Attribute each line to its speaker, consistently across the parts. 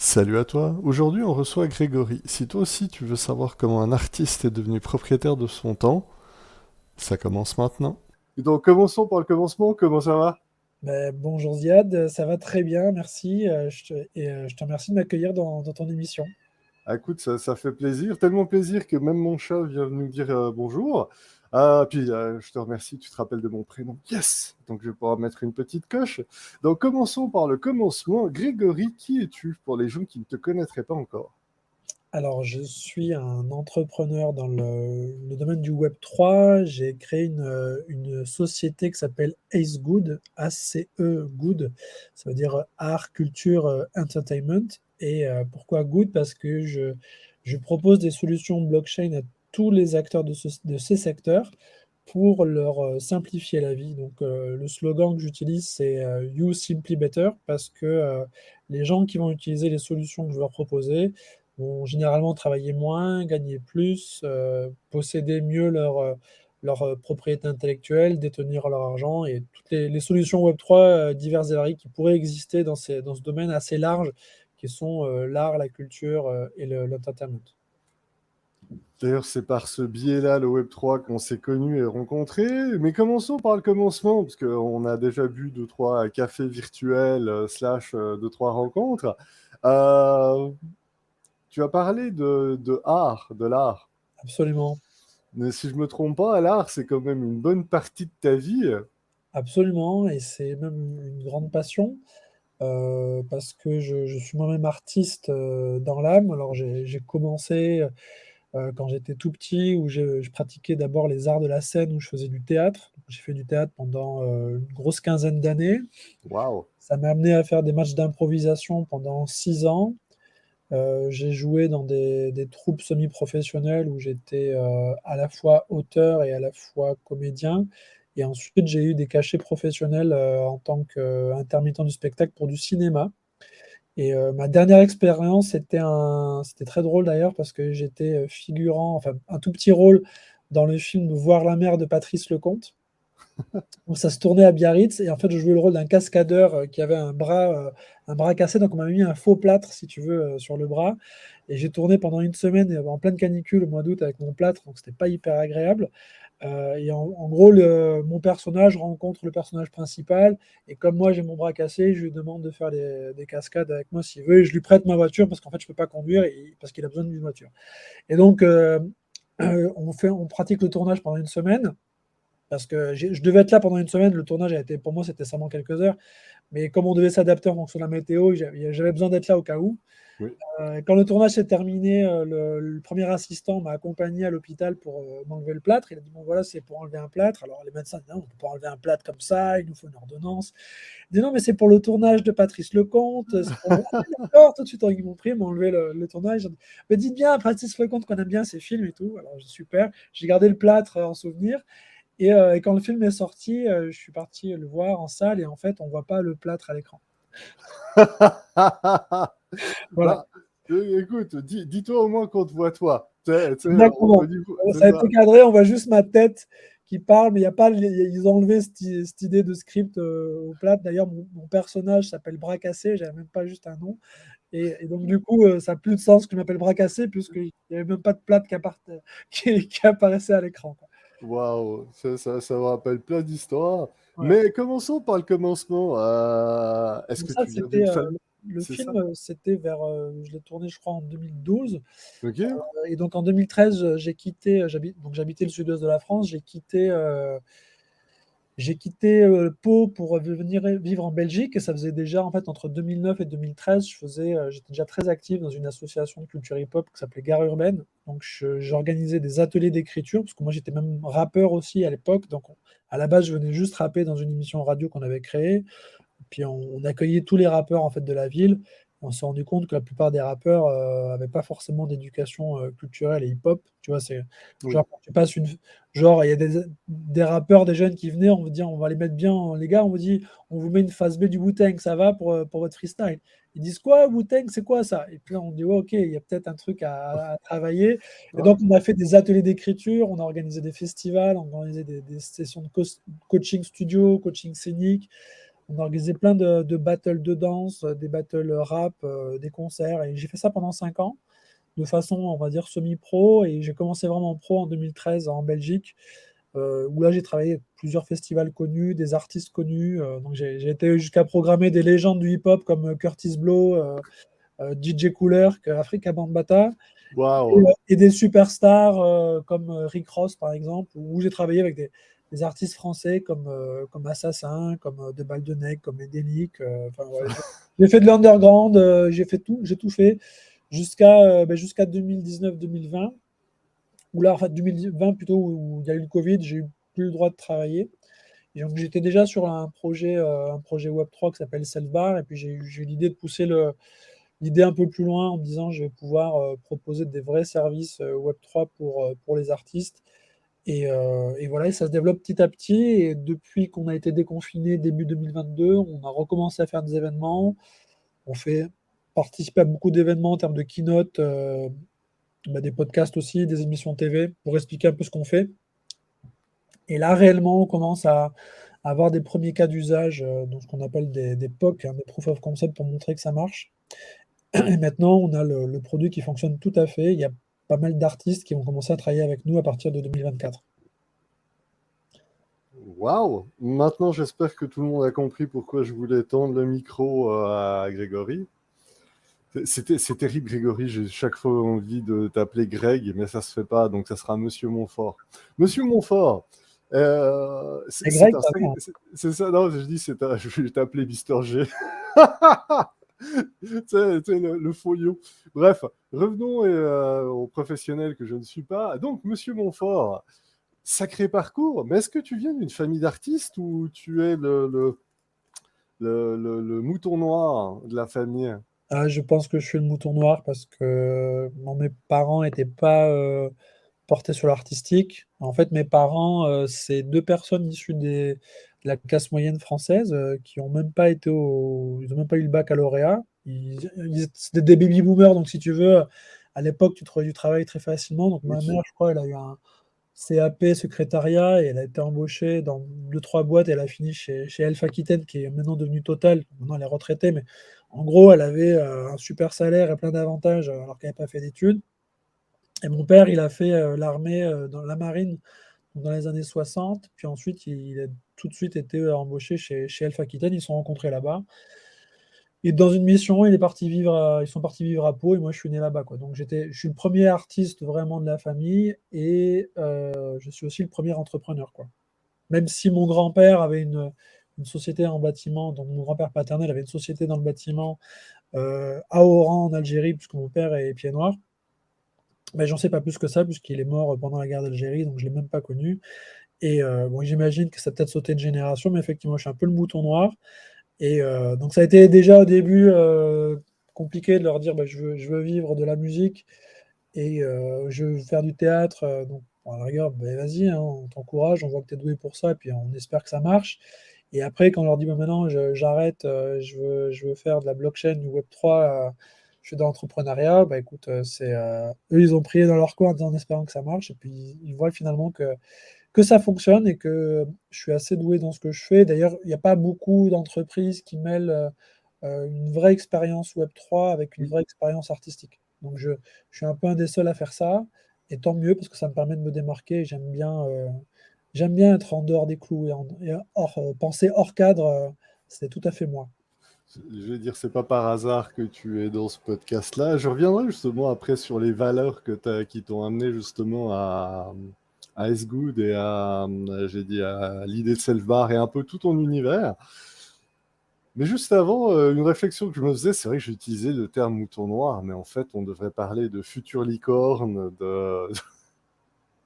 Speaker 1: Salut à toi. Aujourd'hui, on reçoit Grégory. Si toi aussi tu veux savoir comment un artiste est devenu propriétaire de son temps, ça commence maintenant. Donc commençons par le commencement, comment ça va?
Speaker 2: Bonjour Ziad, ça va très bien, merci. Je te remercie de m'accueillir dans ton émission.
Speaker 1: Ah, écoute, ça fait plaisir, tellement plaisir que même mon chat vient de nous dire bonjour. Je te remercie, tu te rappelles de mon prénom. Yes! Donc je vais pouvoir mettre une petite coche. Donc commençons par le commencement. Grégory, qui es-tu pour les gens qui ne te connaîtraient pas encore?
Speaker 2: Alors, je suis un entrepreneur dans le domaine du Web3. J'ai créé une société qui s'appelle Ace Good, A-C-E Good. Ça veut dire art, culture, entertainment. Pourquoi Good? Parce que je propose des solutions blockchain à tous les acteurs de ces secteurs pour leur simplifier la vie. Donc, le slogan que j'utilise, c'est You Simply Better, parce que les gens qui vont utiliser les solutions que je vais leur proposer vont généralement travailler moins, gagner plus, posséder mieux leur propriété intellectuelle, détenir leur argent et toutes les solutions Web3 diverses et variées qui pourraient exister dans ce domaine assez large qui sont l'art, la culture et l'entertainment.
Speaker 1: D'ailleurs, c'est par ce biais-là, le Web3, qu'on s'est connus et rencontrés. Mais commençons par le commencement, parce qu'on a déjà bu deux, trois cafés virtuels, slash deux, trois rencontres. Euh, Tu as parlé de art, de l'art.
Speaker 2: Absolument.
Speaker 1: Mais si je me trompe pas, l'art, c'est quand même une bonne partie de ta vie.
Speaker 2: Absolument, et c'est même une grande passion. Parce que je suis moi-même artiste dans l'âme. Alors j'ai commencé quand j'étais tout petit, où je pratiquais d'abord les arts de la scène, où je faisais du théâtre. J'ai fait du théâtre pendant une grosse quinzaine d'années.
Speaker 1: Waouh!
Speaker 2: Ça m'a amené à faire des matchs d'improvisation pendant 6 ans. J'ai joué dans des troupes semi-professionnelles où j'étais à la fois auteur et à la fois comédien. Et ensuite, j'ai eu des cachets professionnels en tant qu'intermittent du spectacle pour du cinéma. Ma dernière expérience, c'était très drôle d'ailleurs parce que j'étais figurant, enfin un tout petit rôle dans le film Voir la mer de Patrice Lecomte. Donc ça se tournait à Biarritz et en fait je jouais le rôle d'un cascadeur qui avait un bras cassé, donc on m'avait mis un faux plâtre si tu veux sur le bras. Et j'ai tourné pendant une semaine en pleine canicule au mois d'août avec mon plâtre, donc c'était pas hyper agréable. En gros, mon personnage rencontre le personnage principal, et comme moi j'ai mon bras cassé, je lui demande de faire des cascades avec moi s'il veut, et je lui prête ma voiture parce qu'en fait je peux pas conduire parce qu'il a besoin d'une voiture. Et donc on pratique le tournage pendant une semaine parce que je devais être là pendant une semaine. Le tournage a été pour moi c'était seulement quelques heures, mais comme on devait s'adapter en fonction de la météo, j'avais besoin d'être là au cas où.
Speaker 1: Oui.
Speaker 2: Quand le tournage s'est terminé, le premier assistant m'a accompagné à l'hôpital pour m'enlever le plâtre. Il a dit, bon voilà, c'est pour enlever un plâtre. Alors les médecins disent, non, on ne peut pas enlever un plâtre comme ça, il nous faut une ordonnance. Il dit, non, mais c'est pour le tournage de Patrice Lecomte. C'est pour... Ah, d'accord, tout de suite, ils m'ont pris, ils m'ont enlevé le tournage. Mais dites bien à Patrice Lecomte qu'on aime bien ses films et tout. Alors super, j'ai gardé le plâtre en souvenir. Et quand le film est sorti, je suis parti le voir en salle, et en fait, on ne voit pas le plâtre à l'écran. Voilà.
Speaker 1: Bah, écoute, dis-toi au moins qu'on te voit toi.
Speaker 2: Exactement.
Speaker 1: C'est
Speaker 2: Ça a été
Speaker 1: ça.
Speaker 2: cadré, on voit juste ma tête qui parle, mais il y a pas, ils ont enlevé cette idée de script au plat. D'ailleurs, mon personnage s'appelle Bras Cassé, j'avais même pas juste un nom. Et donc, du coup, ça n'a plus de sens que je m'appelle Bras Cassé, puisqu'il n'y avait même pas de plate qui apparaissait à l'écran, quoi.
Speaker 1: Waouh, ça me rappelle plein d'histoires.
Speaker 2: Ouais.
Speaker 1: Mais commençons par le commencement. Est-ce
Speaker 2: Donc
Speaker 1: que
Speaker 2: ça,
Speaker 1: tu viens d'une famille?
Speaker 2: le
Speaker 1: C'est
Speaker 2: film,
Speaker 1: ça?
Speaker 2: c'était je l'ai tourné, je crois, en 2012.
Speaker 1: Ok.
Speaker 2: Et donc, en 2013, j'ai quitté, donc j'habitais le sud-ouest de la France, j'ai quitté Pau pour venir vivre en Belgique, et ça faisait déjà, en fait, entre 2009 et 2013, j'étais déjà très actif dans une association de culture hip-hop qui s'appelait Gare Urbaine. Donc, j'organisais des ateliers d'écriture, parce que moi, j'étais même rappeur aussi à l'époque. Donc, à la base, je venais juste rapper dans une émission radio qu'on avait créée. Puis on accueillait tous les rappeurs en fait de la ville. On s'est rendu compte que la plupart des rappeurs avaient pas forcément d'éducation culturelle et hip-hop. Tu vois, c'est
Speaker 1: Oui.
Speaker 2: genre quand tu passes genre il y a des rappeurs, des jeunes qui venaient, on veut dire on va les mettre bien, les gars, on vous dit on vous met une phase B du Wu-Tang, ça va pour votre freestyle. Ils disent quoi, Wu-Tang, c'est quoi ça? Et puis là on dit ouais, ok, il y a peut-être un truc à travailler. Et
Speaker 1: Ah,
Speaker 2: donc on a fait des ateliers d'écriture, on a organisé des festivals, on a organisé des sessions de coaching studio, coaching scénique. On organisait plein de battles de danse, des battles rap, des concerts. Et j'ai fait ça pendant 5 ans, de façon, on va dire, semi-pro. Et j'ai commencé vraiment pro en 2013 en Belgique, où là, j'ai travaillé avec plusieurs festivals connus, des artistes connus. Donc, j'ai été jusqu'à programmer des légendes du hip-hop comme Curtis Blow, DJ Cooler, Afrika Bambaataa,
Speaker 1: Waouh!
Speaker 2: et des superstars comme Rick Ross, par exemple, où j'ai travaillé avec des artistes français comme Assassin, comme De Baldenec, comme Edelic. Enfin, ouais, j'ai fait de l'underground, j'ai tout fait jusqu'à 2019-2020, où là, en fait, 2020 plutôt, où il y a eu le Covid, j'ai eu plus le droit de travailler. Et donc, j'étais déjà sur un projet Web3 qui s'appelle Selvar, et puis j'ai eu l'idée de pousser l'idée un peu plus loin en me disant je vais pouvoir proposer des vrais services Web3 pour les artistes. Et voilà, et ça se développe petit à petit. Et depuis qu'on a été déconfiné début 2022, on a recommencé à faire des événements. On fait participer à beaucoup d'événements en termes de keynote, des podcasts aussi, des émissions TV pour expliquer un peu ce qu'on fait. Et là, réellement, on commence à avoir des premiers cas d'usage, donc ce qu'on appelle des POC, des Proof of Concept, pour montrer que ça marche. Et maintenant, on a le produit qui fonctionne tout à fait. Il y a pas mal d'artistes qui ont commencé à travailler avec nous à partir de 2024.
Speaker 1: Waouh! Maintenant, j'espère que tout le monde a compris pourquoi je voulais tendre le micro à Grégory. C'est terrible, Grégory. J'ai chaque fois envie de t'appeler Greg, mais ça se fait pas, donc ça sera Monsieur Montfort. Monsieur Montfort,
Speaker 2: Et Greg, ça va, hein.
Speaker 1: c'est ça, non, je dis, je vais t'appeler Mister G. Le folio. Bref, revenons au professionnel que je ne suis pas. Donc, Monsieur Montfort, sacré parcours, mais est-ce que tu viens d'une famille d'artistes ou tu es le mouton noir de la famille?
Speaker 2: Je pense que je suis le mouton noir parce que mes parents n'étaient pas portés sur l'artistique. En fait, mes parents, c'est deux personnes issues de la classe moyenne française qui ont même pas été ils ont même pas eu le baccalauréat. C'était des baby boomers, donc si tu veux, à l'époque, tu trouvais du travail très facilement. Donc ma
Speaker 1: Ok.
Speaker 2: mère, je crois, elle a eu un CAP secrétariat et elle a été embauchée dans deux, trois boîtes. Elle a fini chez Elf Aquitaine, qui est maintenant devenue Total. Maintenant, elle est retraitée, mais en gros, elle avait un super salaire et plein d'avantages alors qu'elle n'avait pas fait d'études. Et mon père, il a fait l'armée dans la marine dans les années 60. Puis ensuite, il a tout de suite été embauché chez Elf Aquitaine. Ils se sont rencontrés là-bas. Et dans une mission, ils sont partis vivre à Pau et moi je suis né là-bas, quoi. Donc je suis le premier artiste vraiment de la famille et je suis aussi le premier entrepreneur, quoi. Même si mon grand-père avait une société en bâtiment, donc mon grand-père paternel avait une société dans le bâtiment à Oran en Algérie, puisque mon père est pied noir. Mais j'en sais pas plus que ça, puisqu'il est mort pendant la guerre d'Algérie, donc je l'ai même pas connu. Et bon, j'imagine que ça a peut-être sauté de génération, mais effectivement, je suis un peu le mouton noir. Et donc ça a été déjà au début compliqué de leur dire bah, je veux vivre de la musique et je veux faire du théâtre. Donc bon, à la rigueur, bah, vas-y, hein, on t'encourage, on voit que tu es doué pour ça, et puis on espère que ça marche. Et après, quand on leur dit bah, maintenant j'arrête, je veux faire de la blockchain, du Web3, je fais de l'entrepreneuriat, bah écoute, eux ils ont prié dans leur coin en espérant que ça marche, et puis ils voient finalement que ça fonctionne et que je suis assez doué dans ce que je fais. D'ailleurs, il n'y a pas beaucoup d'entreprises qui mêlent une vraie expérience Web3 avec une
Speaker 1: Oui.
Speaker 2: vraie expérience artistique. Donc, je suis un peu un des seuls à faire ça, et tant mieux parce que ça me permet de me démarquer. J'aime bien être en dehors des clous et penser hors cadre, c'est tout à fait moi.
Speaker 1: Je vais dire, c'est pas par hasard que tu es dans ce podcast-là. Je reviendrai justement après sur les valeurs qui t'ont amené justement à S-Good et j'ai dit, à l'idée de Self-Bar et un peu tout ton univers. Mais juste avant, une réflexion que je me faisais, c'est vrai que j'ai utilisé le terme mouton noir, mais en fait, on devrait parler de future licorne, de...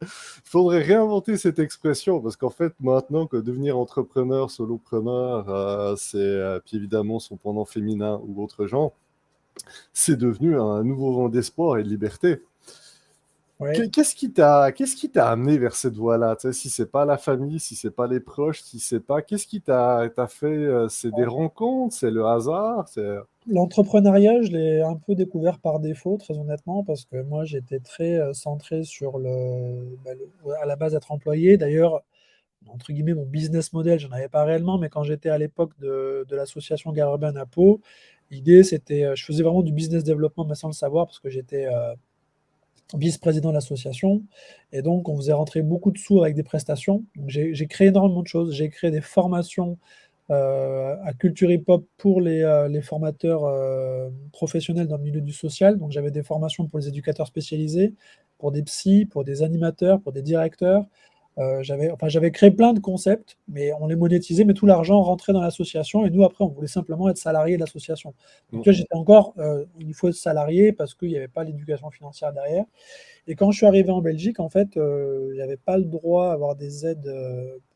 Speaker 1: Il faudrait réinventer cette expression parce qu'en fait, maintenant que devenir entrepreneur, solopreneur, puis évidemment son pendant féminin ou autre genre, c'est devenu un nouveau vent d'espoir et de liberté.
Speaker 2: Ouais.
Speaker 1: Qu'est-ce qui t'a amené vers cette voie-là? Tu sais, si c'est pas la famille, si c'est pas les proches, si c'est pas, qu'est-ce qui t'a fait? C'est des rencontres, c'est le hasard, c'est...
Speaker 2: L'entrepreneuriat, je l'ai un peu découvert par défaut, très honnêtement, parce que moi, j'étais très centré sur à la base, être employé. D'ailleurs, entre guillemets, mon business model, j'en avais pas réellement, mais quand j'étais à l'époque de l'association Gare Urbaine à Pau, l'idée c'était, je faisais vraiment du business développement, mais sans le savoir, parce que j'étais vice-président de l'association, et donc on faisait rentrer beaucoup de sous avec des prestations. Donc j'ai créé énormément de choses. J'ai créé des formations à culture hip-hop pour les formateurs professionnels dans le milieu du social. Donc j'avais des formations pour les éducateurs spécialisés, pour des psys, pour des animateurs, pour des directeurs. J'avais créé plein de concepts, mais on les monétisait, mais tout l'argent rentrait dans l'association, et nous, après, on voulait simplement être salariés de l'association. Donc, tu vois, j'étais encore, il faut être salarié parce qu'il n'y avait pas l'éducation financière derrière. Et quand je suis arrivé en Belgique, en fait, j'avais pas le droit à avoir des aides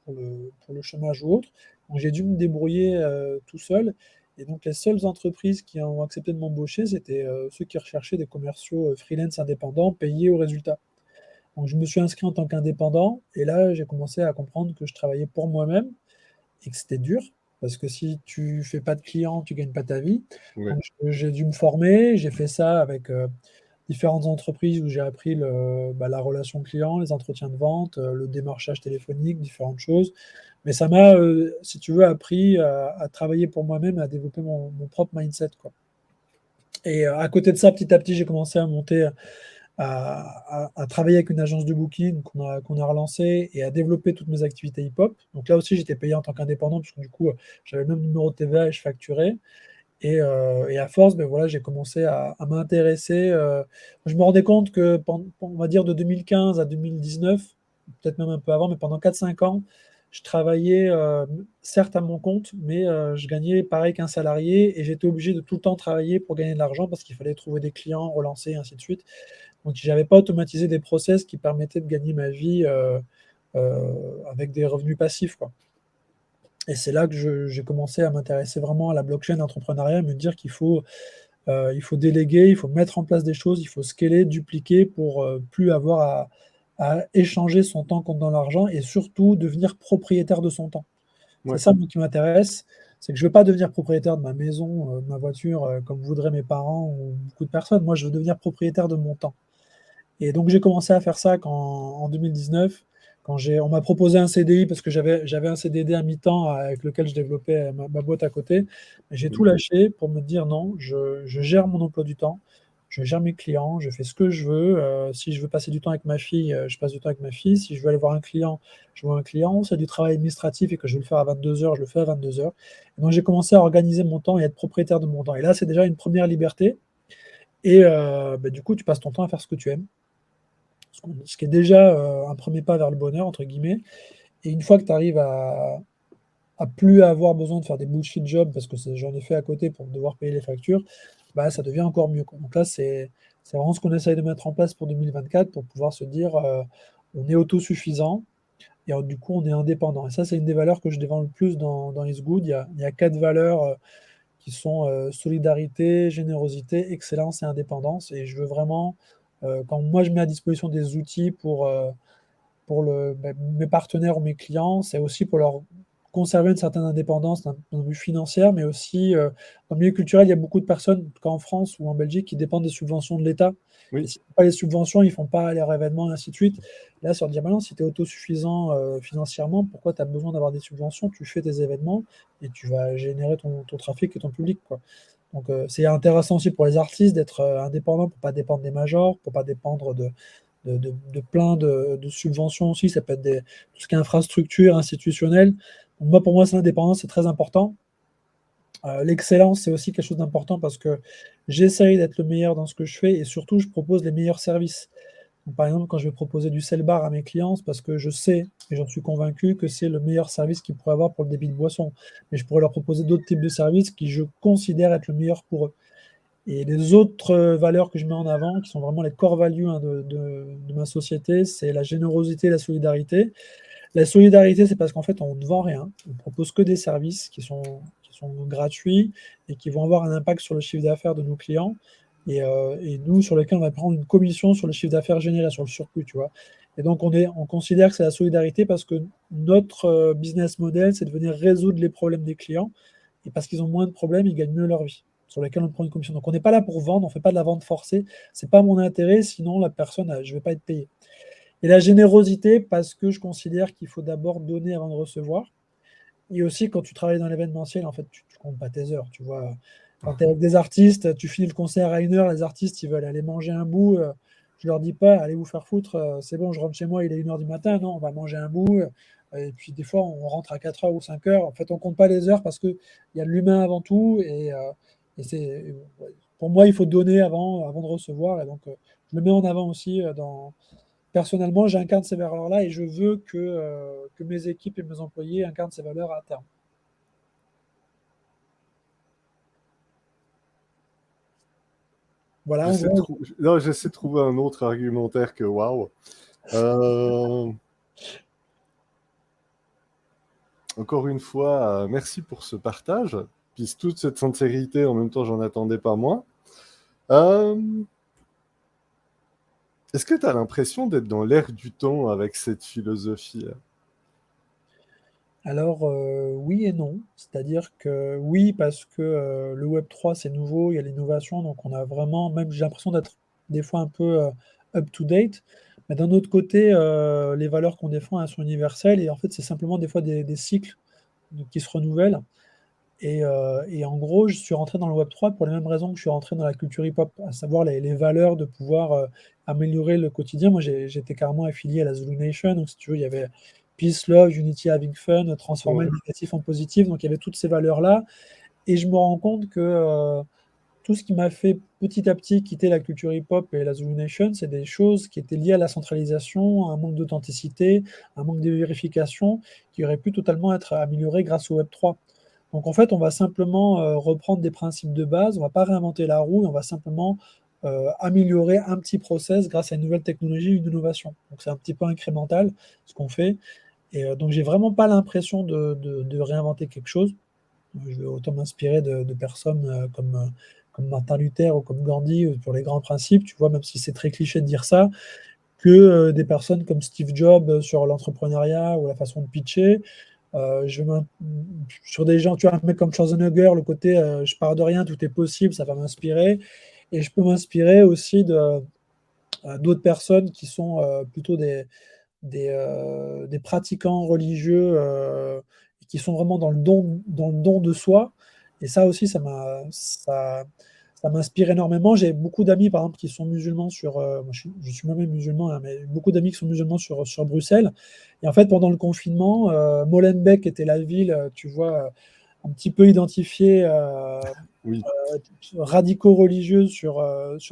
Speaker 2: pour le chômage ou autre. Donc, j'ai dû me débrouiller tout seul. Et donc, les seules entreprises qui ont accepté de m'embaucher, c'était ceux qui recherchaient des commerciaux freelance indépendants payés au résultat. Donc, je me suis inscrit en tant qu'indépendant, et là, j'ai commencé à comprendre que je travaillais pour moi-même et que c'était dur, parce que si tu fais pas de clients, tu gagnes pas ta vie.
Speaker 1: Ouais.
Speaker 2: Donc, j'ai dû me former. J'ai fait ça avec différentes entreprises où j'ai appris la relation client, les entretiens de vente, le démarchage téléphonique, différentes choses. Mais ça m'a, si tu veux, appris à travailler pour moi-même, à développer mon propre mindset, quoi. Et à côté de ça, petit à petit, j'ai commencé à monter, à travailler avec une agence de booking qu'on a relancée, et à développer toutes mes activités hip-hop. Donc là aussi, j'étais payé en tant qu'indépendant, puisque du coup, j'avais le même numéro de TVA et je facturais. Et à force, ben voilà, j'ai commencé à m'intéresser. Je me rendais compte que, on va dire de 2015 à 2019, peut-être même un peu avant, mais pendant 4-5 ans, je travaillais certes à mon compte, mais je gagnais pareil qu'un salarié, et j'étais obligé de tout le temps travailler pour gagner de l'argent, parce qu'il fallait trouver des clients, relancer, et ainsi de suite. Donc, je n'avais pas automatisé des process qui permettaient de gagner ma vie avec des revenus passifs, quoi. Et c'est là que j'ai commencé à m'intéresser vraiment à la blockchain, entrepreneuriat, me dire qu'il faut déléguer, il faut mettre en place des choses, il faut scaler, dupliquer pour plus avoir à échanger son temps contre dans l'argent, et surtout devenir propriétaire de son temps. C'est
Speaker 1: Ouais.
Speaker 2: ça, moi, qui m'intéresse. C'est que je ne veux pas devenir propriétaire de ma maison, de ma voiture, comme voudraient mes parents ou beaucoup de personnes. Moi, je veux devenir propriétaire de mon temps. Et donc, j'ai commencé à faire ça en 2019, quand on m'a proposé un CDI, parce que j'avais un CDD à mi-temps avec lequel je développais ma boîte à côté. Mais j'ai tout
Speaker 1: Mhm.
Speaker 2: lâché pour me dire non, je gère mon emploi du temps, je gère mes clients, je fais ce que je veux. Si je veux passer du temps avec ma fille, je passe du temps avec ma fille. Si je veux aller voir un client, je vois un client. Si c'est du travail administratif et que je veux le faire à 22 heures, je le fais à 22 heures. Et donc, j'ai commencé à organiser mon temps et être propriétaire de mon temps. Et là, c'est déjà une première liberté. Et du coup, tu passes ton temps à faire ce que tu aimes, ce qui est déjà un premier pas vers le bonheur, entre guillemets. Et une fois que tu arrives à plus avoir besoin de faire des bullshit jobs, parce que j'en ai fait à côté pour devoir payer les factures, bah, ça devient encore mieux, quoi. Donc là, c'est vraiment ce qu'on essaye de mettre en place pour 2024, pour pouvoir se dire on est autosuffisant, et du coup, on est indépendant. Et ça, c'est une des valeurs que je défends le plus dans Is Good. Il y a 4 valeurs qui sont solidarité, générosité, excellence et indépendance. Et je veux vraiment, quand moi je mets à disposition des outils pour mes partenaires ou mes clients, c'est aussi pour leur conserver une certaine indépendance d'un point de vue financier, mais aussi dans le milieu culturel, il y a beaucoup de personnes, en tout cas en France ou en Belgique, qui dépendent des subventions de l'État. Et
Speaker 1: Oui.
Speaker 2: si pas les subventions, ils ne font pas leurs événements, et ainsi de suite. Là, sur le dire, maintenant, si tu es autosuffisant financièrement, pourquoi tu as besoin d'avoir des subventions? Tu fais tes événements et tu vas générer ton trafic et ton public, quoi. Donc, c'est intéressant aussi pour les artistes d'être indépendants, pour ne pas dépendre des majors, pour ne pas dépendre de plein de subventions aussi. Ça peut être tout ce qui est infrastructure institutionnelle. Donc moi, pour moi, c'est l'indépendance, c'est très important. L'excellence, c'est aussi quelque chose d'important, parce que j'essaye d'être le meilleur dans ce que je fais, et surtout, je propose les meilleurs services. Donc, par exemple, quand je vais proposer du sell bar à mes clients, c'est parce que je sais, et j'en suis convaincu, que c'est le meilleur service qu'ils pourraient avoir pour le débit de boisson. Mais je pourrais leur proposer d'autres types de services qui je considère être le meilleur pour eux. Et les autres valeurs que je mets en avant, qui sont vraiment les core values, hein, de ma société, c'est la générosité et la solidarité. La solidarité, c'est parce qu'en fait, on ne vend rien. On propose que des services qui sont gratuits et qui vont avoir un impact sur le chiffre d'affaires de nos clients. Et nous, sur lesquels on va prendre une commission sur le chiffre d'affaires généré, sur le surplus, tu vois. Et donc, on considère que c'est la solidarité, parce que notre business model, c'est de venir résoudre les problèmes des clients. Et parce qu'ils ont moins de problèmes, ils gagnent mieux leur vie, sur lesquels on prend une commission. Donc, on n'est pas là pour vendre, on ne fait pas de la vente forcée. Ce n'est pas mon intérêt, sinon la personne, je ne vais pas être payé. Et la générosité, parce que je considère qu'il faut d'abord donner avant de recevoir. Et aussi, quand tu travailles dans l'événementiel, en fait, tu comptes pas tes heures, tu vois. Quand tu es avec des artistes, tu finis le concert à 1 heure, les artistes, ils veulent aller manger un bout. Je leur dis pas, allez vous faire foutre, c'est bon, je rentre chez moi, il est 1 heure du matin. Non, on va manger un bout. Et puis, des fois, on rentre à 4 heures ou 5 heures. En fait, on compte pas les heures parce qu'il y a de l'humain avant tout. Et ouais, pour moi, il faut donner avant de recevoir. Et donc, je le mets en avant aussi personnellement, j'incarne ces valeurs-là et je veux que mes équipes et mes employés incarnent ces valeurs à terme. Voilà, en gros.
Speaker 1: Non, j'essaie de trouver un autre argumentaire que waouh. Euh, Encore une fois, merci pour ce partage. Puis toute cette sincérité, en même temps, j'en attendais pas moins. Euh, Est-ce que tu as l'impression d'être dans l'air du temps avec cette philosophie?
Speaker 2: Alors, oui et non. C'est-à-dire que oui, parce que le Web3, c'est nouveau, il y a l'innovation, donc on a vraiment, même j'ai l'impression d'être des fois un peu up to date. Mais d'un autre côté, les valeurs qu'on défend, elles sont universelles et en fait, c'est simplement des fois des cycles qui se renouvellent. Et en gros, je suis rentré dans le Web3 pour les mêmes raisons que je suis rentré dans la culture hip-hop, à savoir les valeurs de pouvoir améliorer le quotidien. Moi, j'étais carrément affilié à la Zulu Nation, donc si tu veux, il y avait Peace, Love, Unity, Having Fun, transformer
Speaker 1: Ouais.
Speaker 2: le négatif en positif, donc il y avait toutes ces valeurs-là. Et je me rends compte que tout ce qui m'a fait petit à petit quitter la culture hip-hop et la Zulu Nation, c'est des choses qui étaient liées à la centralisation, à un manque d'authenticité, un manque de vérification, qui auraient pu totalement être améliorées grâce au Web3. Donc en fait, on va simplement reprendre des principes de base, on ne va pas réinventer la roue, on va simplement améliorer un petit process grâce à une nouvelle technologie, une innovation. Donc c'est un petit peu incrémental ce qu'on fait. Et donc j'ai vraiment pas l'impression de réinventer quelque chose. Je vais autant m'inspirer de personnes comme Martin Luther ou comme Gandhi pour les grands principes, tu vois, même si c'est très cliché de dire ça, que des personnes comme Steve Jobs sur l'entrepreneuriat ou la façon de pitcher. Sur des gens, tu vois, un mec comme Schwarzenegger, le côté je pars de rien, tout est possible, ça va m'inspirer. Et je peux m'inspirer aussi d'autres personnes qui sont plutôt des pratiquants religieux qui sont vraiment dans le don de soi. Et ça aussi, ça m'inspire énormément. J'ai beaucoup d'amis, par exemple, qui sont musulmans moi, je suis moi-même musulman, hein, mais beaucoup d'amis qui sont musulmans sur Bruxelles. Et en fait, pendant le confinement, Molenbeek était la ville, tu vois, un petit peu identifiée
Speaker 1: Oui.
Speaker 2: radicaux religieux sur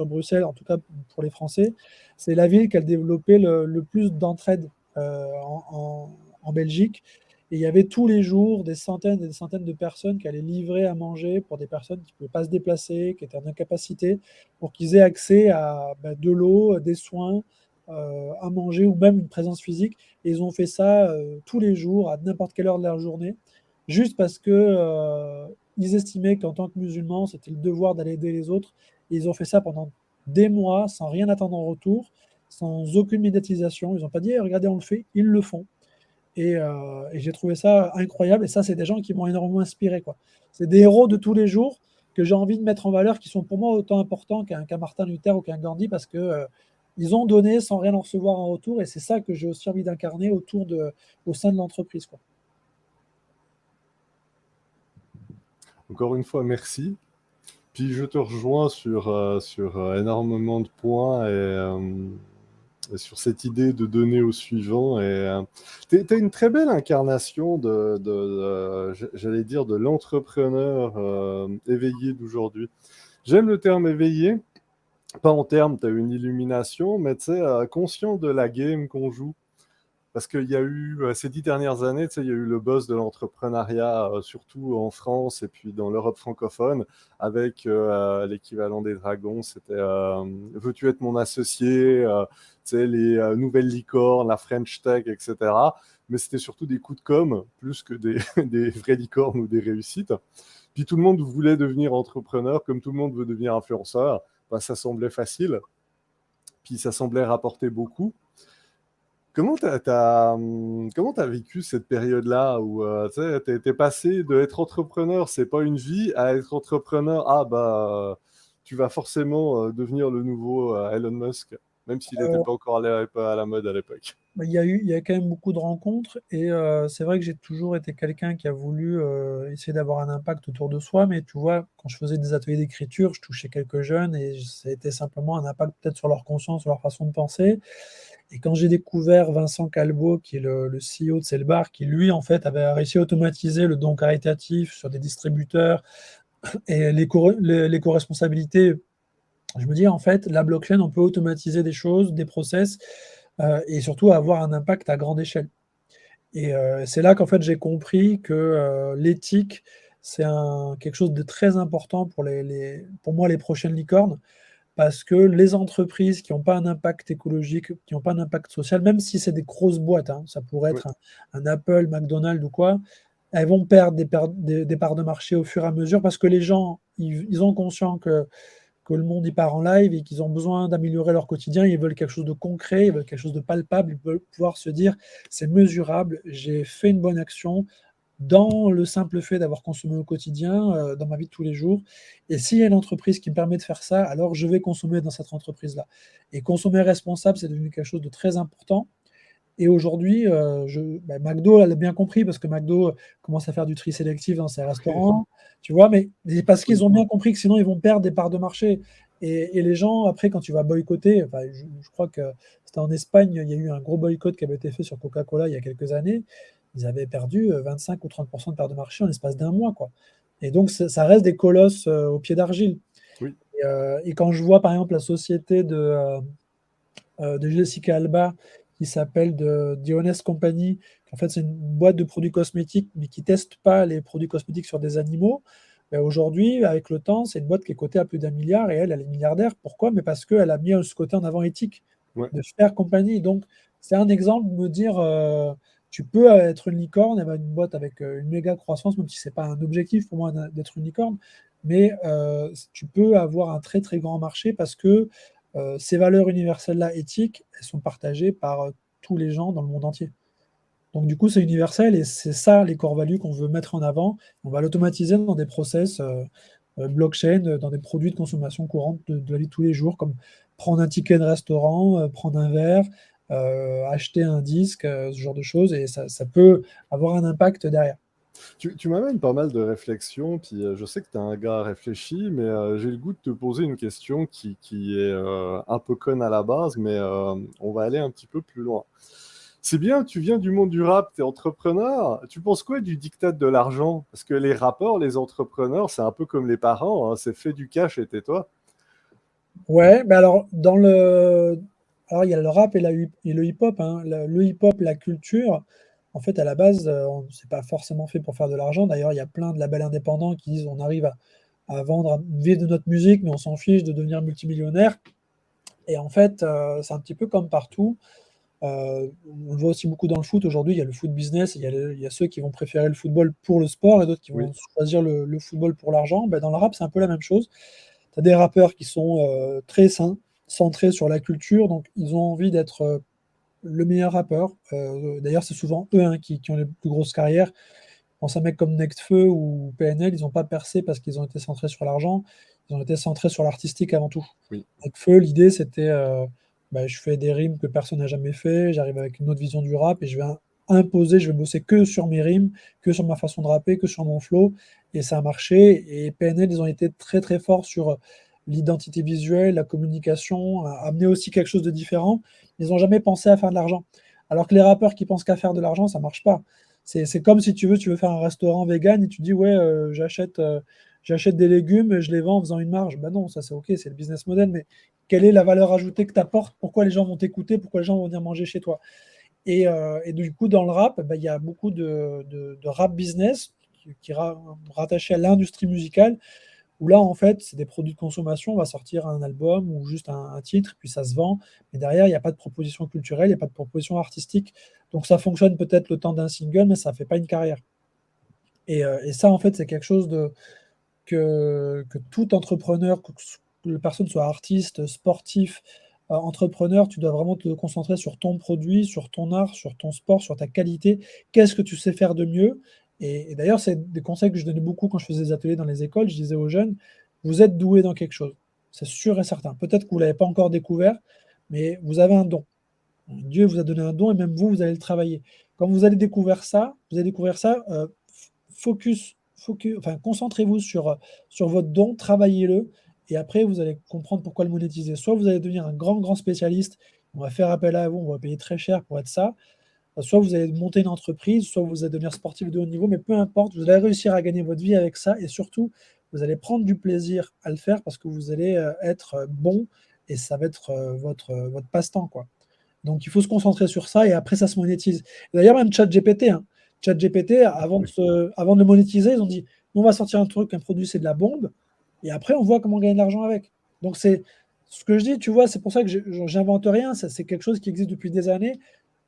Speaker 2: Bruxelles, en tout cas pour les Français. C'est la ville qui a développé le plus d'entraide en Belgique. Et il y avait tous les jours des centaines et des centaines de personnes qui allaient livrer à manger pour des personnes qui ne pouvaient pas se déplacer, qui étaient en incapacité, pour qu'ils aient accès à de l'eau, des soins, à manger ou même une présence physique. Et ils ont fait ça tous les jours, à n'importe quelle heure de la journée, juste parce que ils estimaient qu'en tant que musulmans, c'était le devoir d'aller aider les autres. Et ils ont fait ça pendant des mois, sans rien attendre en retour, sans aucune médiatisation. Ils n'ont pas dit, hey, regardez, on le fait, ils le font. Et j'ai trouvé ça incroyable. Et ça, c'est des gens qui m'ont énormément inspiré, quoi. C'est des héros de tous les jours que j'ai envie de mettre en valeur, qui sont pour moi autant importants qu'un Martin Luther ou qu'un Gandhi, parce que ils ont donné sans rien en recevoir en retour. Et c'est ça que j'ai aussi envie d'incarner au sein de l'entreprise, quoi.
Speaker 1: Encore une fois, merci. Puis je te rejoins sur énormément de points et sur cette idée de donner au suivant. T'as une très belle incarnation j'allais dire, de l'entrepreneur éveillé d'aujourd'hui. J'aime le terme éveillé, pas en termes, tu as une illumination, mais tu sais, conscient de la game qu'on joue. Parce qu'il y a eu, ces 10 dernières années, tu sais, il y a eu le buzz de l'entrepreneuriat, surtout en France et puis dans l'Europe francophone, avec l'équivalent des dragons, c'était Veux-tu être mon associé, tu sais, les nouvelles licornes, la French Tech, etc. Mais c'était surtout des coups de com', plus que des vraies licornes ou des réussites. Puis tout le monde voulait devenir entrepreneur, comme tout le monde veut devenir influenceur. Ben, ça semblait facile, puis ça semblait rapporter beaucoup. Comment t'as vécu cette période-là où tu sais, t'es passé de être entrepreneur, c'est pas une vie, à être entrepreneur, ah bah tu vas forcément devenir le nouveau Elon Musk. même s'il n'était pas encore à la mode à l'époque.
Speaker 2: Bah, il y a quand même beaucoup de rencontres et c'est vrai que j'ai toujours été quelqu'un qui a voulu, essayer d'avoir un impact autour de soi. Mais tu vois, quand je faisais des ateliers d'écriture, je touchais quelques jeunes et ça a été simplement un impact peut-être sur leur conscience, sur leur façon de penser. Et quand j'ai découvert Vincent Calbeau, qui est le CEO de Selbar, qui lui, en fait, avait réussi à automatiser le don caritatif sur des distributeurs et l'éco-responsabilité, je me dis, en fait, la blockchain, on peut automatiser des choses, des process, et surtout avoir un impact à grande échelle. Et c'est là qu'en fait, j'ai compris que l'éthique, c'est quelque chose de très important pour pour moi, les prochaines licornes, parce que les entreprises qui n'ont pas un impact écologique, qui n'ont pas un impact social, même si c'est des grosses boîtes, hein, ça pourrait
Speaker 1: Oui.
Speaker 2: être un Apple, McDonald's ou quoi, elles vont perdre des parts de marché au fur et à mesure parce que les gens, ils ont conscience que le monde y part en live et qu'ils ont besoin d'améliorer leur quotidien, ils veulent quelque chose de concret, ils veulent quelque chose de palpable, ils veulent pouvoir se dire c'est mesurable, j'ai fait une bonne action dans le simple fait d'avoir consommé au quotidien, dans ma vie de tous les jours. Et s'il y a une entreprise qui me permet de faire ça, alors je vais consommer dans cette entreprise-là. Et consommer responsable, c'est devenu quelque chose de très important. Et aujourd'hui, McDo l'a bien compris parce que McDo commence à faire du tri sélectif dans ses restaurants, tu vois? Mais parce qu'ils ont bien compris que sinon ils vont perdre des parts de marché. Et les gens, après, quand tu vas boycotter, enfin, je crois que c'était en Espagne, il y a eu un gros boycott qui avait été fait sur Coca-Cola il y a quelques années. Ils avaient perdu 25 ou 30% de parts de marché en l'espace d'un mois, quoi. Et donc, ça reste des colosses au pied d'argile.
Speaker 1: Oui.
Speaker 2: Et quand je vois, par exemple, la société de Jessica Alba qui s'appelle The Honest Company. En fait, c'est une boîte de produits cosmétiques, mais qui ne teste pas les produits cosmétiques sur des animaux. Ben, aujourd'hui, avec le temps, c'est une boîte qui est cotée à plus d'1 milliard et elle est milliardaire. Pourquoi? Mais parce qu'elle a mis ce côté en avant éthique
Speaker 1: Ouais.
Speaker 2: de faire compagnie. Donc, c'est un exemple de me dire tu peux être une licorne, avoir une boîte avec une méga croissance, même si ce n'est pas un objectif pour moi d'être une licorne, mais tu peux avoir un très très grand marché parce que ces valeurs universelles-là, éthiques, elles sont partagées par tous les gens dans le monde entier. Donc du coup, c'est universel et c'est ça les core values qu'on veut mettre en avant. On va l'automatiser dans des process blockchain, dans des produits de consommation courante de la vie de tous les jours, comme prendre un ticket de restaurant, prendre un verre, acheter un disque, ce genre de choses, et ça peut avoir un impact derrière.
Speaker 1: Tu m'amènes pas mal de réflexions, puis je sais que tu es un gars réfléchi, mais j'ai le goût de te poser une question qui est un peu conne à la base, mais on va aller un petit peu plus loin. C'est bien, tu viens du monde du rap, tu es entrepreneur. Tu penses quoi du diktat de l'argent? Parce que les rappeurs, les entrepreneurs, c'est un peu comme les parents, hein, c'est fait du cash et tais-toi.
Speaker 2: Ouais, bah alors alors il y a le rap et le hip-hop, hein. Le hip-hop, la culture, en fait, à la base, c'est pas forcément fait pour faire de l'argent. D'ailleurs, il y a plein de labels indépendants qui disent on arrive à vendre, à vivre de notre musique, mais on s'en fiche de devenir multimillionnaire. Et en fait, c'est un petit peu comme partout. On le voit aussi beaucoup dans le foot. Aujourd'hui, il y a le foot business, il y a ceux qui vont préférer le football pour le sport et d'autres qui
Speaker 1: Oui,
Speaker 2: vont choisir le football pour l'argent. Ben, dans le rap, c'est un peu la même chose. Tu as des rappeurs qui sont très centrés sur la culture, donc ils ont envie d'être le meilleur rappeur. D'ailleurs, c'est souvent eux, hein, qui ont les plus grosses carrières. Je pense à un mec comme Nekfeu ou PNL, ils n'ont pas percé parce qu'ils ont été centrés sur l'argent, ils ont été centrés sur l'artistique avant tout.
Speaker 1: oui.
Speaker 2: Nekfeu, l'idée, c'était je fais des rimes que personne n'a jamais fait, j'arrive avec une autre vision du rap et je vais imposer, je vais bosser que sur mes rimes, que sur ma façon de rapper, que sur mon flow, et ça a marché. Et PNL, ils ont été très très forts sur l'identité visuelle, la communication, à amener aussi quelque chose de différent. Ils n'ont jamais pensé à faire de l'argent. Alors que les rappeurs qui pensent qu'à faire de l'argent, ça marche pas. C'est comme si tu veux faire un restaurant vegan et tu dis ouais, j'achète des légumes et je les vends en faisant une marge. Ben non, ça c'est ok, c'est le business model, mais quelle est la valeur ajoutée que tu apportes? Pourquoi les gens vont t'écouter? Pourquoi les gens vont venir manger chez toi? Et du coup, dans le rap, il y a beaucoup de rap business rattaché à l'industrie musicale, où là, en fait, c'est des produits de consommation. On va sortir un album ou juste un titre, puis ça se vend. Mais derrière, il n'y a pas de proposition culturelle, il n'y a pas de proposition artistique. Donc ça fonctionne peut-être le temps d'un single, mais ça ne fait pas une carrière. Et ça, en fait, c'est quelque chose que tout entrepreneur, que la personne soit artiste, sportif, entrepreneur, tu dois vraiment te concentrer sur ton produit, sur ton art, sur ton sport, sur ta qualité. Qu'est-ce que tu sais faire de mieux? Et d'ailleurs, c'est des conseils que je donnais beaucoup quand je faisais des ateliers dans les écoles. Je disais aux jeunes, vous êtes doué dans quelque chose. C'est sûr et certain. Peut-être que vous ne l'avez pas encore découvert, mais vous avez un don. Dieu vous a donné un don et même vous, vous allez le travailler. Quand vous allez découvrir ça, enfin, concentrez-vous sur votre don, travaillez-le, et après vous allez comprendre pourquoi le monétiser. Soit vous allez devenir un grand, grand spécialiste, on va faire appel à vous, on va payer très cher pour être ça, soit vous allez monter une entreprise, soit vous allez devenir sportif de haut niveau, mais peu importe, vous allez réussir à gagner votre vie avec ça et surtout, vous allez prendre du plaisir à le faire parce que vous allez être bon et ça va être votre passe-temps, quoi. Donc il faut se concentrer sur ça et après ça se monétise. D'ailleurs, même ChatGPT, hein. ChatGPT, avant de le monétiser, ils ont dit on va sortir un truc, un produit, c'est de la bombe, et après on voit comment gagner de l'argent avec. Donc c'est ce que je dis, tu vois, c'est pour ça que j'invente rien, ça, c'est quelque chose qui existe depuis des années.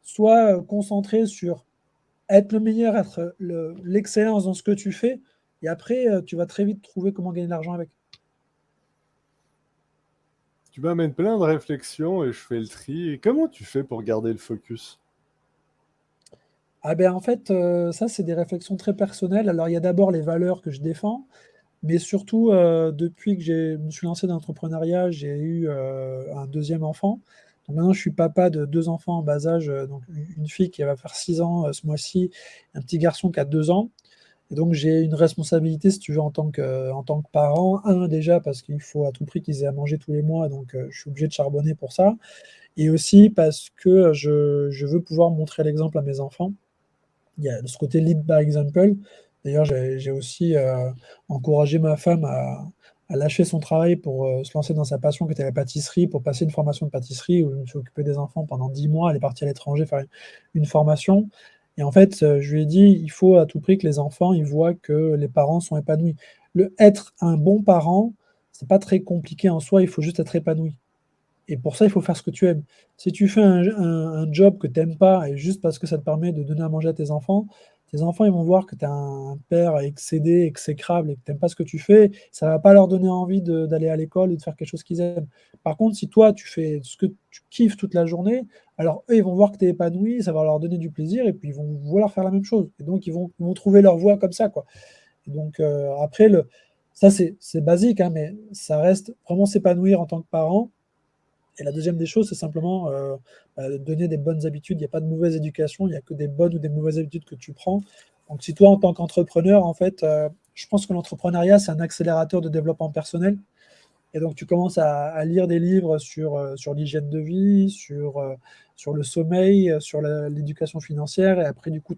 Speaker 2: Sois concentré sur être le meilleur, être l'excellence dans ce que tu fais, et après tu vas très vite trouver comment gagner de l'argent avec.
Speaker 1: Tu m'amènes plein de réflexions et je fais le tri. Et comment tu fais pour garder le focus?
Speaker 2: Ah ben en fait, ça c'est des réflexions très personnelles. Alors il y a d'abord les valeurs que je défends. Mais surtout, depuis que je me suis lancé dans l'entrepreneuriat, j'ai eu un deuxième enfant. Donc maintenant, je suis papa de deux enfants en bas âge, donc une fille qui va faire 6 ans ce mois-ci, un petit garçon qui a 2 ans. Et donc j'ai une responsabilité, si tu veux, en tant que parent. Un, déjà, parce qu'il faut à tout prix qu'ils aient à manger tous les mois, donc je suis obligé de charbonner pour ça. Et aussi parce que je veux pouvoir montrer l'exemple à mes enfants. Il y a ce côté lead by example. D'ailleurs, j'ai aussi encouragé ma femme à lâcher son travail pour se lancer dans sa passion qui était la pâtisserie, pour passer une formation de pâtisserie où je me suis occupé des enfants pendant 10 mois. Elle est partie à l'étranger faire une formation. Et en fait, je lui ai dit, il faut à tout prix que les enfants ils voient que les parents sont épanouis. Être un bon parent, c'est pas très compliqué en soi, il faut juste être épanoui. Et pour ça, il faut faire ce que tu aimes. Si tu fais un job que tu n'aimes pas et juste parce que ça te permet de donner à manger à tes enfants, ils vont voir que tu es un père excédé, exécrable et que tu n'aimes pas ce que tu fais. Ça ne va pas leur donner envie d'aller à l'école et de faire quelque chose qu'ils aiment. Par contre, si toi, tu fais ce que tu kiffes toute la journée, alors eux, ils vont voir que tu es épanoui, ça va leur donner du plaisir et puis ils vont vouloir faire la même chose. Et donc, ils vont trouver leur voie comme ça, quoi. Et donc, après, ça, c'est basique, hein, mais ça reste vraiment s'épanouir en tant que parent. Et la deuxième des choses, c'est simplement donner des bonnes habitudes. Il n'y a pas de mauvaise éducation, il n'y a que des bonnes ou des mauvaises habitudes que tu prends. Donc, si toi, en tant qu'entrepreneur, en fait, je pense que l'entrepreneuriat, c'est un accélérateur de développement personnel. Et donc, tu commences à lire des livres sur l'hygiène de vie, sur le sommeil, sur l'éducation financière. Et après, du coup,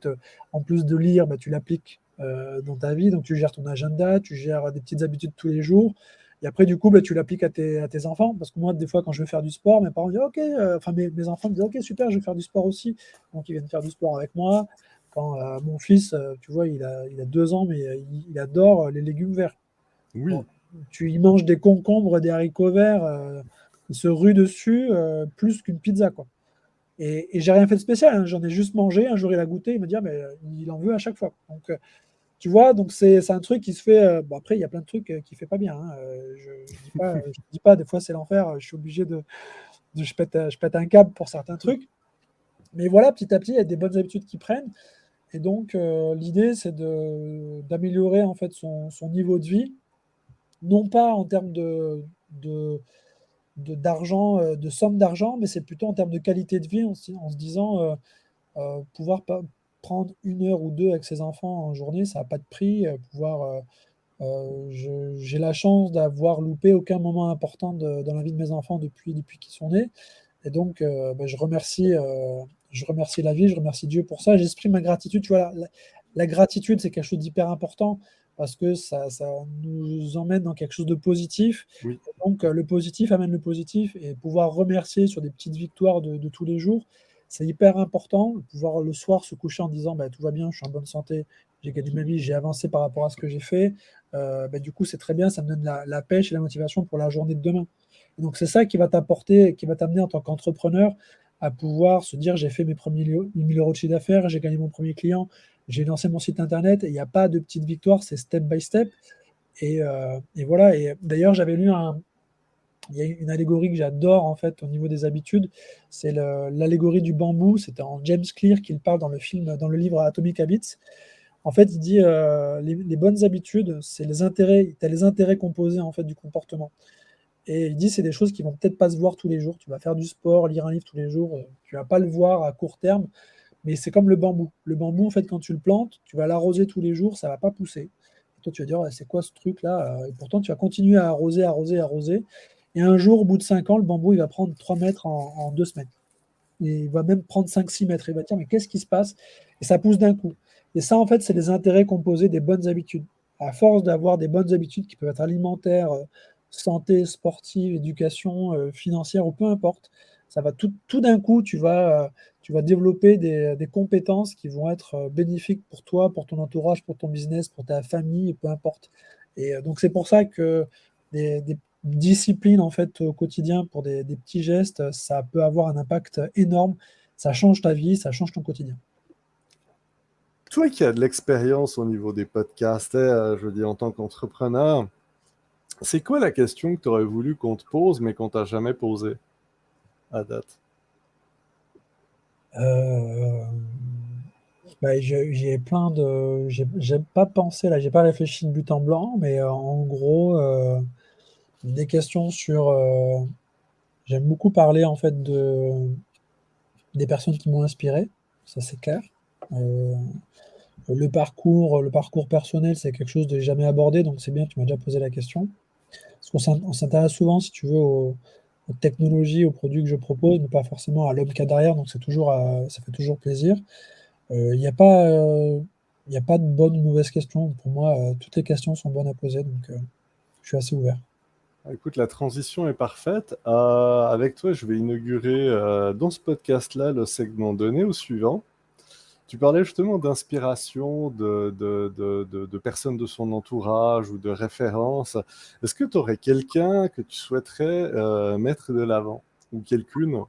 Speaker 2: en plus de lire, bah, tu l'appliques dans ta vie. Donc, tu gères ton agenda, tu gères des petites habitudes tous les jours. Et après, du coup, bah, tu l'appliques à tes enfants. Parce que moi, des fois, quand je veux faire du sport, mes parents disent OK, enfin, mes enfants me disent OK, super, je vais faire du sport aussi. Donc, ils viennent faire du sport avec moi. Quand mon fils, tu vois, il a 2 ans, mais il adore les légumes verts. Bon,
Speaker 1: Oui,
Speaker 2: tu y manges des concombres, des haricots verts, il se rue dessus plus qu'une pizza, quoi. Et j'ai rien fait de spécial, hein, j'en ai juste mangé. Un jour, il a goûté, il me dit ah, mais il en veut à chaque fois. Donc, tu vois, donc c'est un truc qui se fait. Bon, après, il y a plein de trucs qu'il ne fait pas bien, hein. Je dis pas, des fois, c'est l'enfer. Je suis obligé je pète un câble pour certains trucs. Mais voilà, petit à petit, il y a des bonnes habitudes qui prennent. Et donc, l'idée, c'est d'améliorer en fait son niveau de vie, non pas en termes de, d'argent, de somme d'argent, mais c'est plutôt en termes de qualité de vie, en se disant pouvoir prendre 1 heure ou deux avec ses enfants en journée, ça n'a pas de prix. J'ai la chance d'avoir loupé aucun moment important dans la vie de mes enfants depuis qu'ils sont nés. Et donc, bah, je remercie la vie, je remercie Dieu pour ça. J'exprime ma gratitude. Tu vois, la gratitude, c'est quelque chose d'hyper important parce que ça nous emmène dans quelque chose de positif.
Speaker 1: oui.
Speaker 2: Donc, le positif amène le positif et pouvoir remercier sur des petites victoires de tous les jours, c'est hyper important. Pouvoir le soir se coucher en disant bah, tout va bien, je suis en bonne santé, j'ai gagné ma vie, j'ai avancé par rapport à ce que j'ai fait. Bah, du coup, c'est très bien, ça me donne la pêche et la motivation pour la journée de demain. Et donc, c'est ça qui va t'apporter, qui va t'amener en tant qu'entrepreneur à pouvoir se dire j'ai fait mes premiers 1000 euros de chiffre d'affaires, j'ai gagné mon premier client, j'ai lancé mon site internet. Et il n'y a pas de petites victoires, c'est step by step. Et voilà. Et d'ailleurs, il y a une allégorie que j'adore en fait au niveau des habitudes, c'est l'allégorie du bambou. C'était en James Clear qu'il parle dans le livre Atomic Habits. En fait, il dit les bonnes habitudes, c'est les intérêts, tu as les intérêts composés en fait du comportement. Et il dit c'est des choses qui vont peut-être pas se voir tous les jours. Tu vas faire du sport, lire un livre tous les jours, tu vas pas le voir à court terme, mais c'est comme le bambou. Le bambou, en fait, quand tu le plantes, tu vas l'arroser tous les jours, ça va pas pousser. Et toi, tu vas dire, ouais, c'est quoi ce truc-là? Et pourtant, tu vas continuer à arroser, arroser, arroser. Et un jour, au bout de 5 ans, le bambou, il va prendre 3 mètres en 2 semaines. Et il va même prendre 5-6 mètres. Et il va dire, mais qu'est-ce qui se passe? Et ça pousse d'un coup. Et ça, en fait, c'est les intérêts composés des bonnes habitudes. À force d'avoir des bonnes habitudes qui peuvent être alimentaires, santé, sportive, éducation, financière ou peu importe, ça va tout d'un coup, tu vas développer des compétences qui vont être bénéfiques pour toi, pour ton entourage, pour ton business, pour ta famille, peu importe. Et donc, c'est pour ça que des disciplines en fait au quotidien pour des petits gestes, ça peut avoir un impact énorme. Ça change ta vie, ça change ton quotidien.
Speaker 1: Toi qui as de l'expérience au niveau des podcasts, je veux dire, en tant qu'entrepreneur, c'est quoi la question que tu aurais voulu qu'on te pose, mais qu'on t'a jamais posée à date?
Speaker 2: Euh, j'ai plein de. J'ai pas pensé là, j'ai pas réfléchi de but en blanc, mais en gros, des questions sur. J'aime beaucoup parler en fait des personnes qui m'ont inspiré, ça c'est clair. Euh, le parcours personnel, c'est quelque chose de jamais abordé, donc c'est bien, tu m'as déjà posé la question. Parce on s'intéresse souvent, si tu veux, aux technologies, aux produits que je propose, mais pas forcément à l'homme qu'il y a derrière, donc ça fait toujours plaisir. Il n'y a pas, il y a pas de bonne ou mauvaise question. Pour moi, toutes les questions sont bonnes à poser, donc je suis assez ouvert.
Speaker 1: Écoute, la transition est parfaite. Avec toi, je vais inaugurer dans ce podcast-là le segment donné au suivant. Tu parlais justement d'inspiration de personnes de son entourage ou de références. Est-ce que tu aurais quelqu'un que tu souhaiterais mettre de l'avant ou quelqu'une?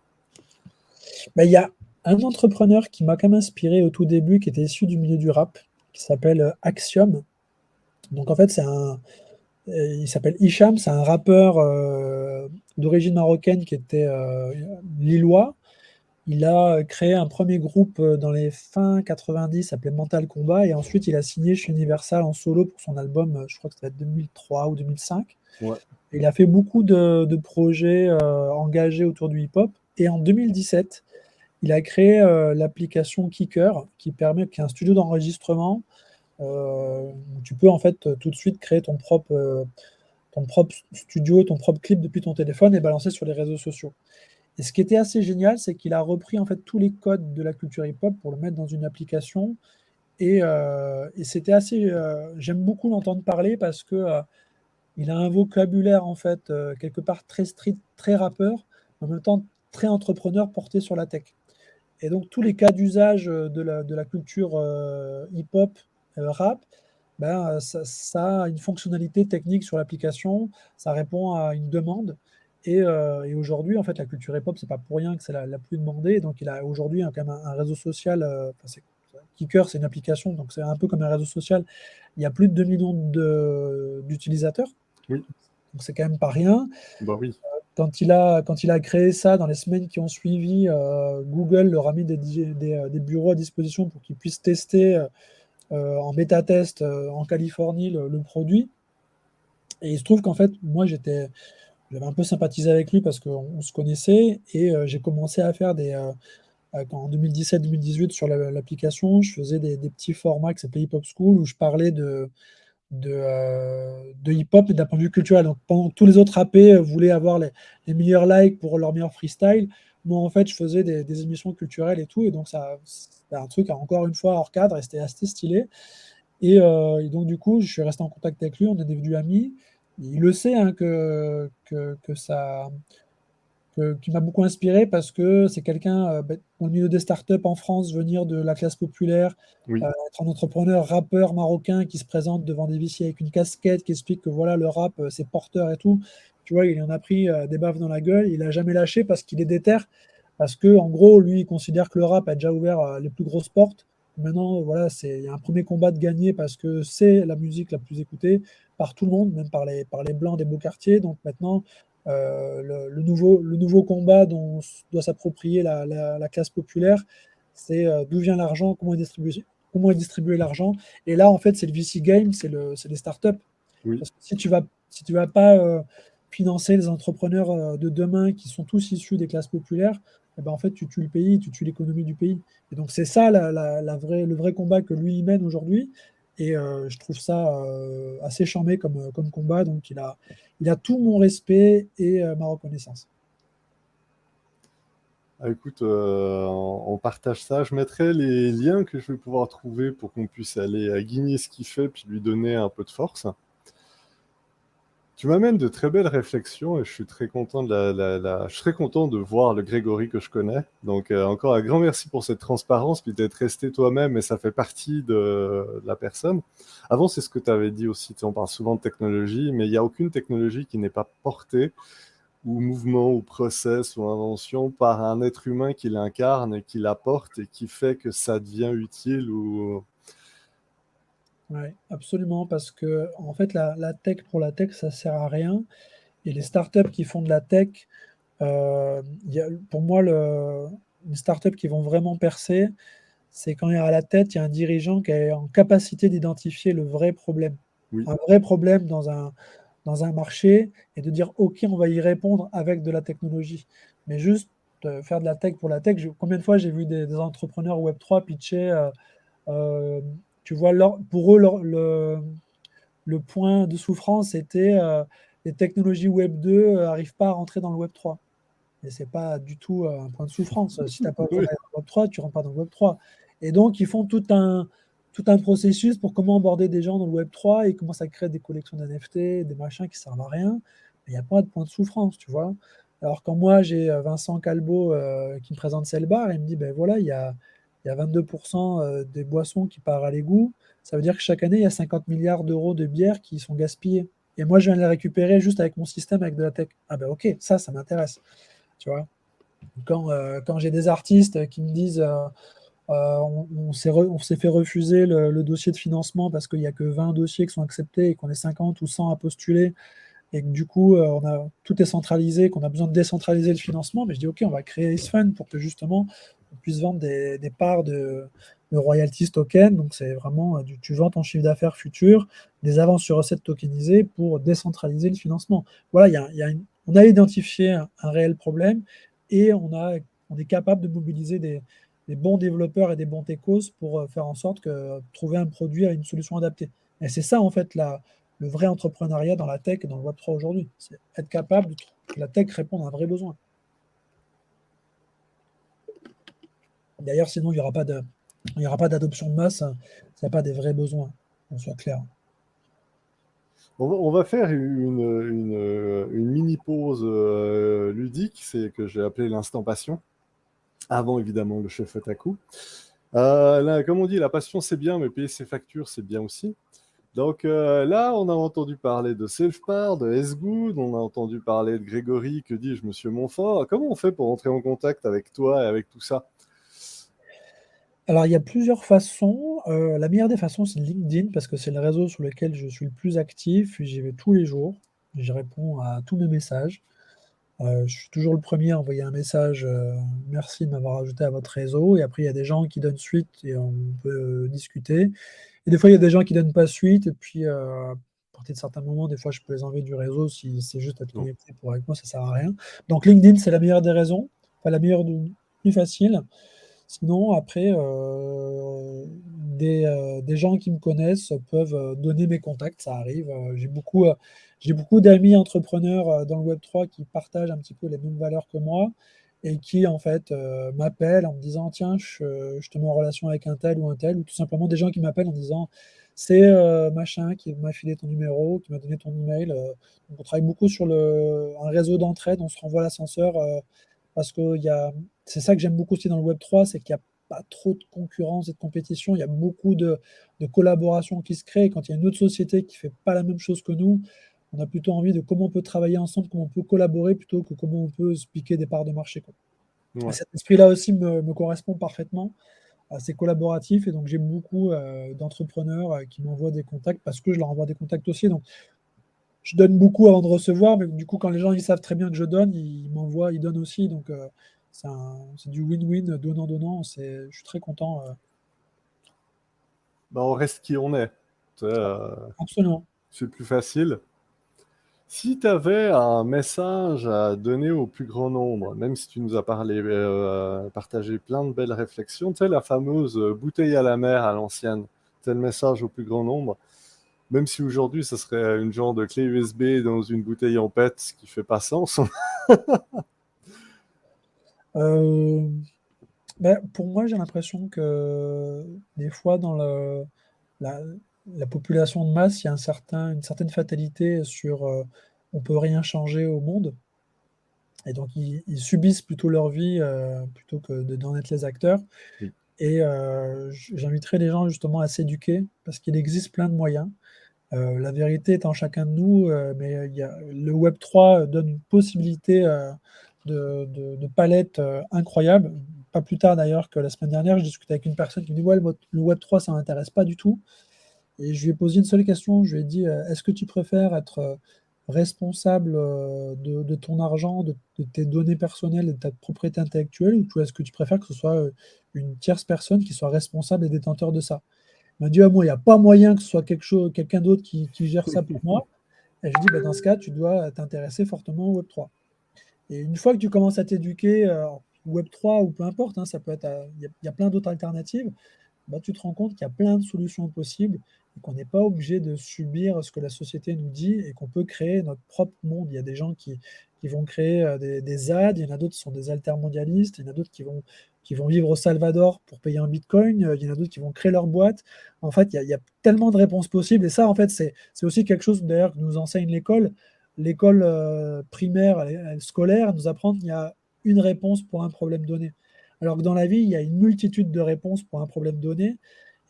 Speaker 2: Il y a un entrepreneur qui m'a quand même inspiré au tout début, qui était issu du milieu du rap, qui s'appelle Axiom. Donc en fait, il s'appelle Hicham, c'est un rappeur d'origine marocaine qui était lillois. Il a créé un premier groupe dans les fins 90, s'appelait Mental Combat, et ensuite il a signé chez Universal en solo pour son album, je crois que c'était 2003 ou 2005.
Speaker 1: Ouais.
Speaker 2: Il a fait beaucoup de projets engagés autour du hip-hop, et en 2017, il a créé l'application Kicker, qui est un studio d'enregistrement où tu peux en fait tout de suite créer ton propre studio, ton propre clip depuis ton téléphone et balancer sur les réseaux sociaux. Et ce qui était assez génial, c'est qu'il a repris en fait tous les codes de la culture hip-hop pour le mettre dans une application. Et c'était assez. J'aime beaucoup l'entendre parler parce que il a un vocabulaire en fait quelque part très street, très rappeur, en même temps très entrepreneur porté sur la tech. Et donc tous les cas d'usage de la culture hip-hop, rap, ben, ça a une fonctionnalité technique sur l'application, ça répond à une demande. Et aujourd'hui, en fait, la culture hip-hop, c'est pas pour rien que c'est la plus demandée. Donc, il a aujourd'hui quand même un réseau social. Kicker, c'est une application, donc c'est un peu comme un réseau social. Il y a plus de 2 millions d'utilisateurs,
Speaker 1: Oui,
Speaker 2: donc c'est quand même pas rien.
Speaker 1: bah oui.
Speaker 2: Quand il a créé ça, dans les semaines qui ont suivi, Google leur a mis des bureaux à disposition pour qu'ils puissent tester en bêta-test en Californie le produit. Et il se trouve qu'en fait, moi, j'avais un peu sympathisé avec lui parce qu'on se connaissait et j'ai commencé à faire en 2017-2018 sur l'application, je faisais des petits formats qui s'appelaient Hip Hop School où je parlais de hip-hop et d'un point de vue culturel. Donc, pendant que tous les autres rappés voulaient avoir les meilleurs likes pour leur meilleur freestyle, moi, en fait, je faisais des émissions culturelles et tout. Et donc, c'était un truc, encore une fois, hors cadre et c'était assez stylé. Et donc, du coup, je suis resté en contact avec lui, on est devenus amis. Il le sait hein, qui m'a beaucoup inspiré parce que c'est quelqu'un, dans le milieu des startups en France, venir de la classe populaire,
Speaker 1: Oui.
Speaker 2: être un entrepreneur rappeur marocain qui se présente devant des viciers avec une casquette, qui explique que voilà, le rap, c'est porteur et tout. Tu vois, il en a pris des baffes dans la gueule, il n'a jamais lâché parce qu'il est déter, parce que en gros, lui, il considère que le rap a déjà ouvert les plus grosses portes. Maintenant, voilà, il y a un premier combat de gagner parce que c'est la musique la plus écoutée par tout le monde, même par les blancs des beaux quartiers. Donc maintenant, le nouveau combat dont doit s'approprier la classe populaire, c'est d'où vient l'argent, comment est distribué l'argent. Et là, en fait, c'est le VC game, c'est les startups.
Speaker 1: Oui.
Speaker 2: Parce que si tu vas pas financer les entrepreneurs de demain qui sont tous issus des classes populaires, eh ben, en fait, tu tues le pays, tu tues l'économie du pays. Et donc, c'est ça le vrai combat que lui il mène aujourd'hui. Et je trouve ça assez charmé comme combat. Donc, il a tout mon respect et ma reconnaissance.
Speaker 1: Ah, écoute, on partage ça. Je mettrai les liens que je vais pouvoir trouver pour qu'on puisse aller guigner ce qu'il fait, puis lui donner un peu de force. Tu m'amènes de très belles réflexions et je suis très content je serais content de voir le Grégory que je connais. Donc encore un grand merci pour cette transparence, puis d'être resté toi-même et ça fait partie de la personne. Avant, c'est ce que tu avais dit aussi, tu sais, on parle souvent de technologie, mais il n'y a aucune technologie qui n'est pas portée ou mouvement ou process ou invention par un être humain qui l'incarne et qui l'apporte et qui fait que ça devient utile ou...
Speaker 2: Ouais, absolument, parce que en fait, la tech pour la tech, ça sert à rien. Et les startups qui font de la tech, pour moi, les startups qui vont vraiment percer, c'est quand il y a à la tête, il y a un dirigeant qui est en capacité d'identifier le vrai problème.
Speaker 1: Oui,
Speaker 2: Un vrai problème dans un marché et de dire, OK, on va y répondre avec de la technologie. Mais juste faire de la tech pour la tech, combien de fois j'ai vu des entrepreneurs Web3 pitcher, euh, tu vois, pour eux, le point de souffrance était les technologies Web 2 n'arrivent pas à rentrer dans le Web 3. Et ce n'est pas du tout un point de souffrance. Si tu n'as pas besoin
Speaker 1: oui.
Speaker 2: d'aller dans le Web 3, tu ne rentres pas dans le Web 3. Et donc, ils font tout un processus pour comment aborder des gens dans le Web 3. Ils commencent à créer des collections d'NFT, des machins qui ne servent à rien. Il n'y a pas de point de souffrance, tu vois. Alors, quand moi, j'ai Vincent Calbo qui me présente Cellbar, il me dit, ben voilà, il y a 22% des boissons qui partent à l'égout. Ça veut dire que chaque année, il y a 50 milliards d'euros de bières qui sont gaspillées. Et moi, je viens de les récupérer juste avec mon système, avec de la tech. Ah ben ok, ça m'intéresse. Tu vois, quand j'ai des artistes qui me disent on s'est fait refuser le dossier de financement parce qu'il n'y a que 20 dossiers qui sont acceptés et qu'on est 50 ou 100 à postuler et que du coup tout est centralisé, qu'on a besoin de décentraliser le financement, mais je dis ok, on va créer Ace Fund pour que justement on puisse vendre des parts de royalties token. Donc c'est vraiment tu vends ton chiffre d'affaires futur, des avances sur recettes tokenisées pour décentraliser le financement. Voilà, on a identifié un réel problème et on est capable de mobiliser des bons développeurs et des bons techos pour faire en sorte que trouver un produit à une solution adaptée. Et c'est ça en fait le vrai entrepreneuriat dans la tech et dans le Web3 aujourd'hui. C'est être capable que la tech réponde à un vrai besoin. D'ailleurs, sinon, il y aura pas d'adoption de masse s'il n'y a pas des vrais besoins, qu'on soit clair.
Speaker 1: On va faire une mini pause ludique, c'est que j'ai appelé l'instant passion, avant évidemment le chef Otaku. Là, comme on dit, la passion c'est bien, mais payer ses factures c'est bien aussi. Donc là, on a entendu parler de Selfpar, de S-Good, on a entendu parler de Grégory, que dis-je, Monsieur Montfort. Comment on fait pour entrer en contact avec toi et avec tout ça?
Speaker 2: Alors, il y a plusieurs façons. La meilleure des façons, c'est LinkedIn, parce que c'est le réseau sur lequel je suis le plus actif. J'y vais tous les jours. Je réponds à tous mes messages. Je suis toujours le premier à envoyer un message. Merci de m'avoir ajouté à votre réseau. Et après, il y a des gens qui donnent suite et on peut discuter. Et des fois, il y a des gens qui donnent pas suite. Et puis, à partir de certains moments, des fois, je peux les enlever du réseau si c'est juste être
Speaker 1: Non.
Speaker 2: connecté pour avec moi, ça sert à rien. Donc, LinkedIn, c'est la meilleure des raisons. Enfin, la meilleure, plus facile. Sinon, après, des gens qui me connaissent peuvent donner mes contacts, ça arrive. J'ai beaucoup d'amis entrepreneurs dans le Web 3 qui partagent un petit peu les mêmes valeurs que moi et qui, en fait, m'appellent en me disant, tiens, je te mets en relation avec un tel, ou tout simplement des gens qui m'appellent en disant, c'est machin qui m'a filé ton numéro, qui m'a donné ton email. Donc on travaille beaucoup sur un réseau d'entraide, on se renvoie l'ascenseur parce que c'est ça que j'aime beaucoup aussi dans le Web 3, c'est qu'il n'y a pas trop de concurrence et de compétition. Il y a beaucoup de collaborations qui se créent. Et quand il y a une autre société qui ne fait pas la même chose que nous, on a plutôt envie de comment on peut travailler ensemble, comment on peut collaborer, plutôt que comment on peut se piquer des parts de marché, quoi. Et
Speaker 1: Ouais.
Speaker 2: cet esprit-là aussi me correspond parfaitement. C'est collaboratif. Et donc, j'ai beaucoup d'entrepreneurs qui m'envoient des contacts parce que je leur envoie des contacts aussi. Donc, je donne beaucoup avant de recevoir, mais du coup, quand les gens ils savent très bien que je donne, ils m'envoient, ils donnent aussi. Donc, c'est du win-win, donnant-donnant. Je suis très content.
Speaker 1: Bah, on reste qui on est. Tu sais,
Speaker 2: Absolument.
Speaker 1: c'est plus facile. Si tu avais un message à donner au plus grand nombre, même si tu nous as partagé plein de belles réflexions, tu sais, la fameuse bouteille à la mer à l'ancienne, c'est le message au plus grand nombre, même si aujourd'hui, ça serait une genre de clé USB dans une bouteille en PET, ce qui fait pas sens.
Speaker 2: Euh, pour moi, j'ai l'impression que des fois, dans la, la population de masse, il y a une certaine fatalité sur on peut rien changer au monde. Et donc, ils subissent plutôt leur vie plutôt que d'en être les acteurs.
Speaker 1: Oui.
Speaker 2: Et j'inviterais les gens justement à s'éduquer parce qu'il existe plein de moyens. La vérité est en chacun de nous, mais le Web3 donne une possibilité de palette incroyable. Pas plus tard d'ailleurs que la semaine dernière, je discutais avec une personne qui me dit ouais, le Web3, ça ne m'intéresse pas du tout. Et je lui ai posé une seule question. Je lui ai dit est-ce que tu préfères être responsable de ton argent, de tes données personnelles et de ta propriété intellectuelle, ou est-ce que tu préfères que ce soit une tierce personne qui soit responsable et détenteur de ça? Il m'a dit, ah, moi, il n'y a pas moyen que ce soit quelqu'un d'autre qui gère ça pour moi. Et je dis, bah, dans ce cas, tu dois t'intéresser fortement au Web3. Et une fois que tu commences à t'éduquer, Web3 ou peu importe, hein, ça peut être, il y a plein d'autres alternatives, bah, tu te rends compte qu'il y a plein de solutions possibles et qu'on n'est pas obligé de subir ce que la société nous dit et qu'on peut créer notre propre monde. Il y a des gens qui vont créer des ZAD, il y en a d'autres qui sont des altermondialistes, il y en a d'autres qui vont vivre au Salvador pour payer un bitcoin, il y en a d'autres qui vont créer leur boîte. En fait, il y a tellement de réponses possibles et ça, en fait, c'est aussi quelque chose d'ailleurs que nous enseigne l'école. L'école primaire, scolaire, nous apprend qu'il y a une réponse pour un problème donné. Alors que dans la vie, il y a une multitude de réponses pour un problème donné.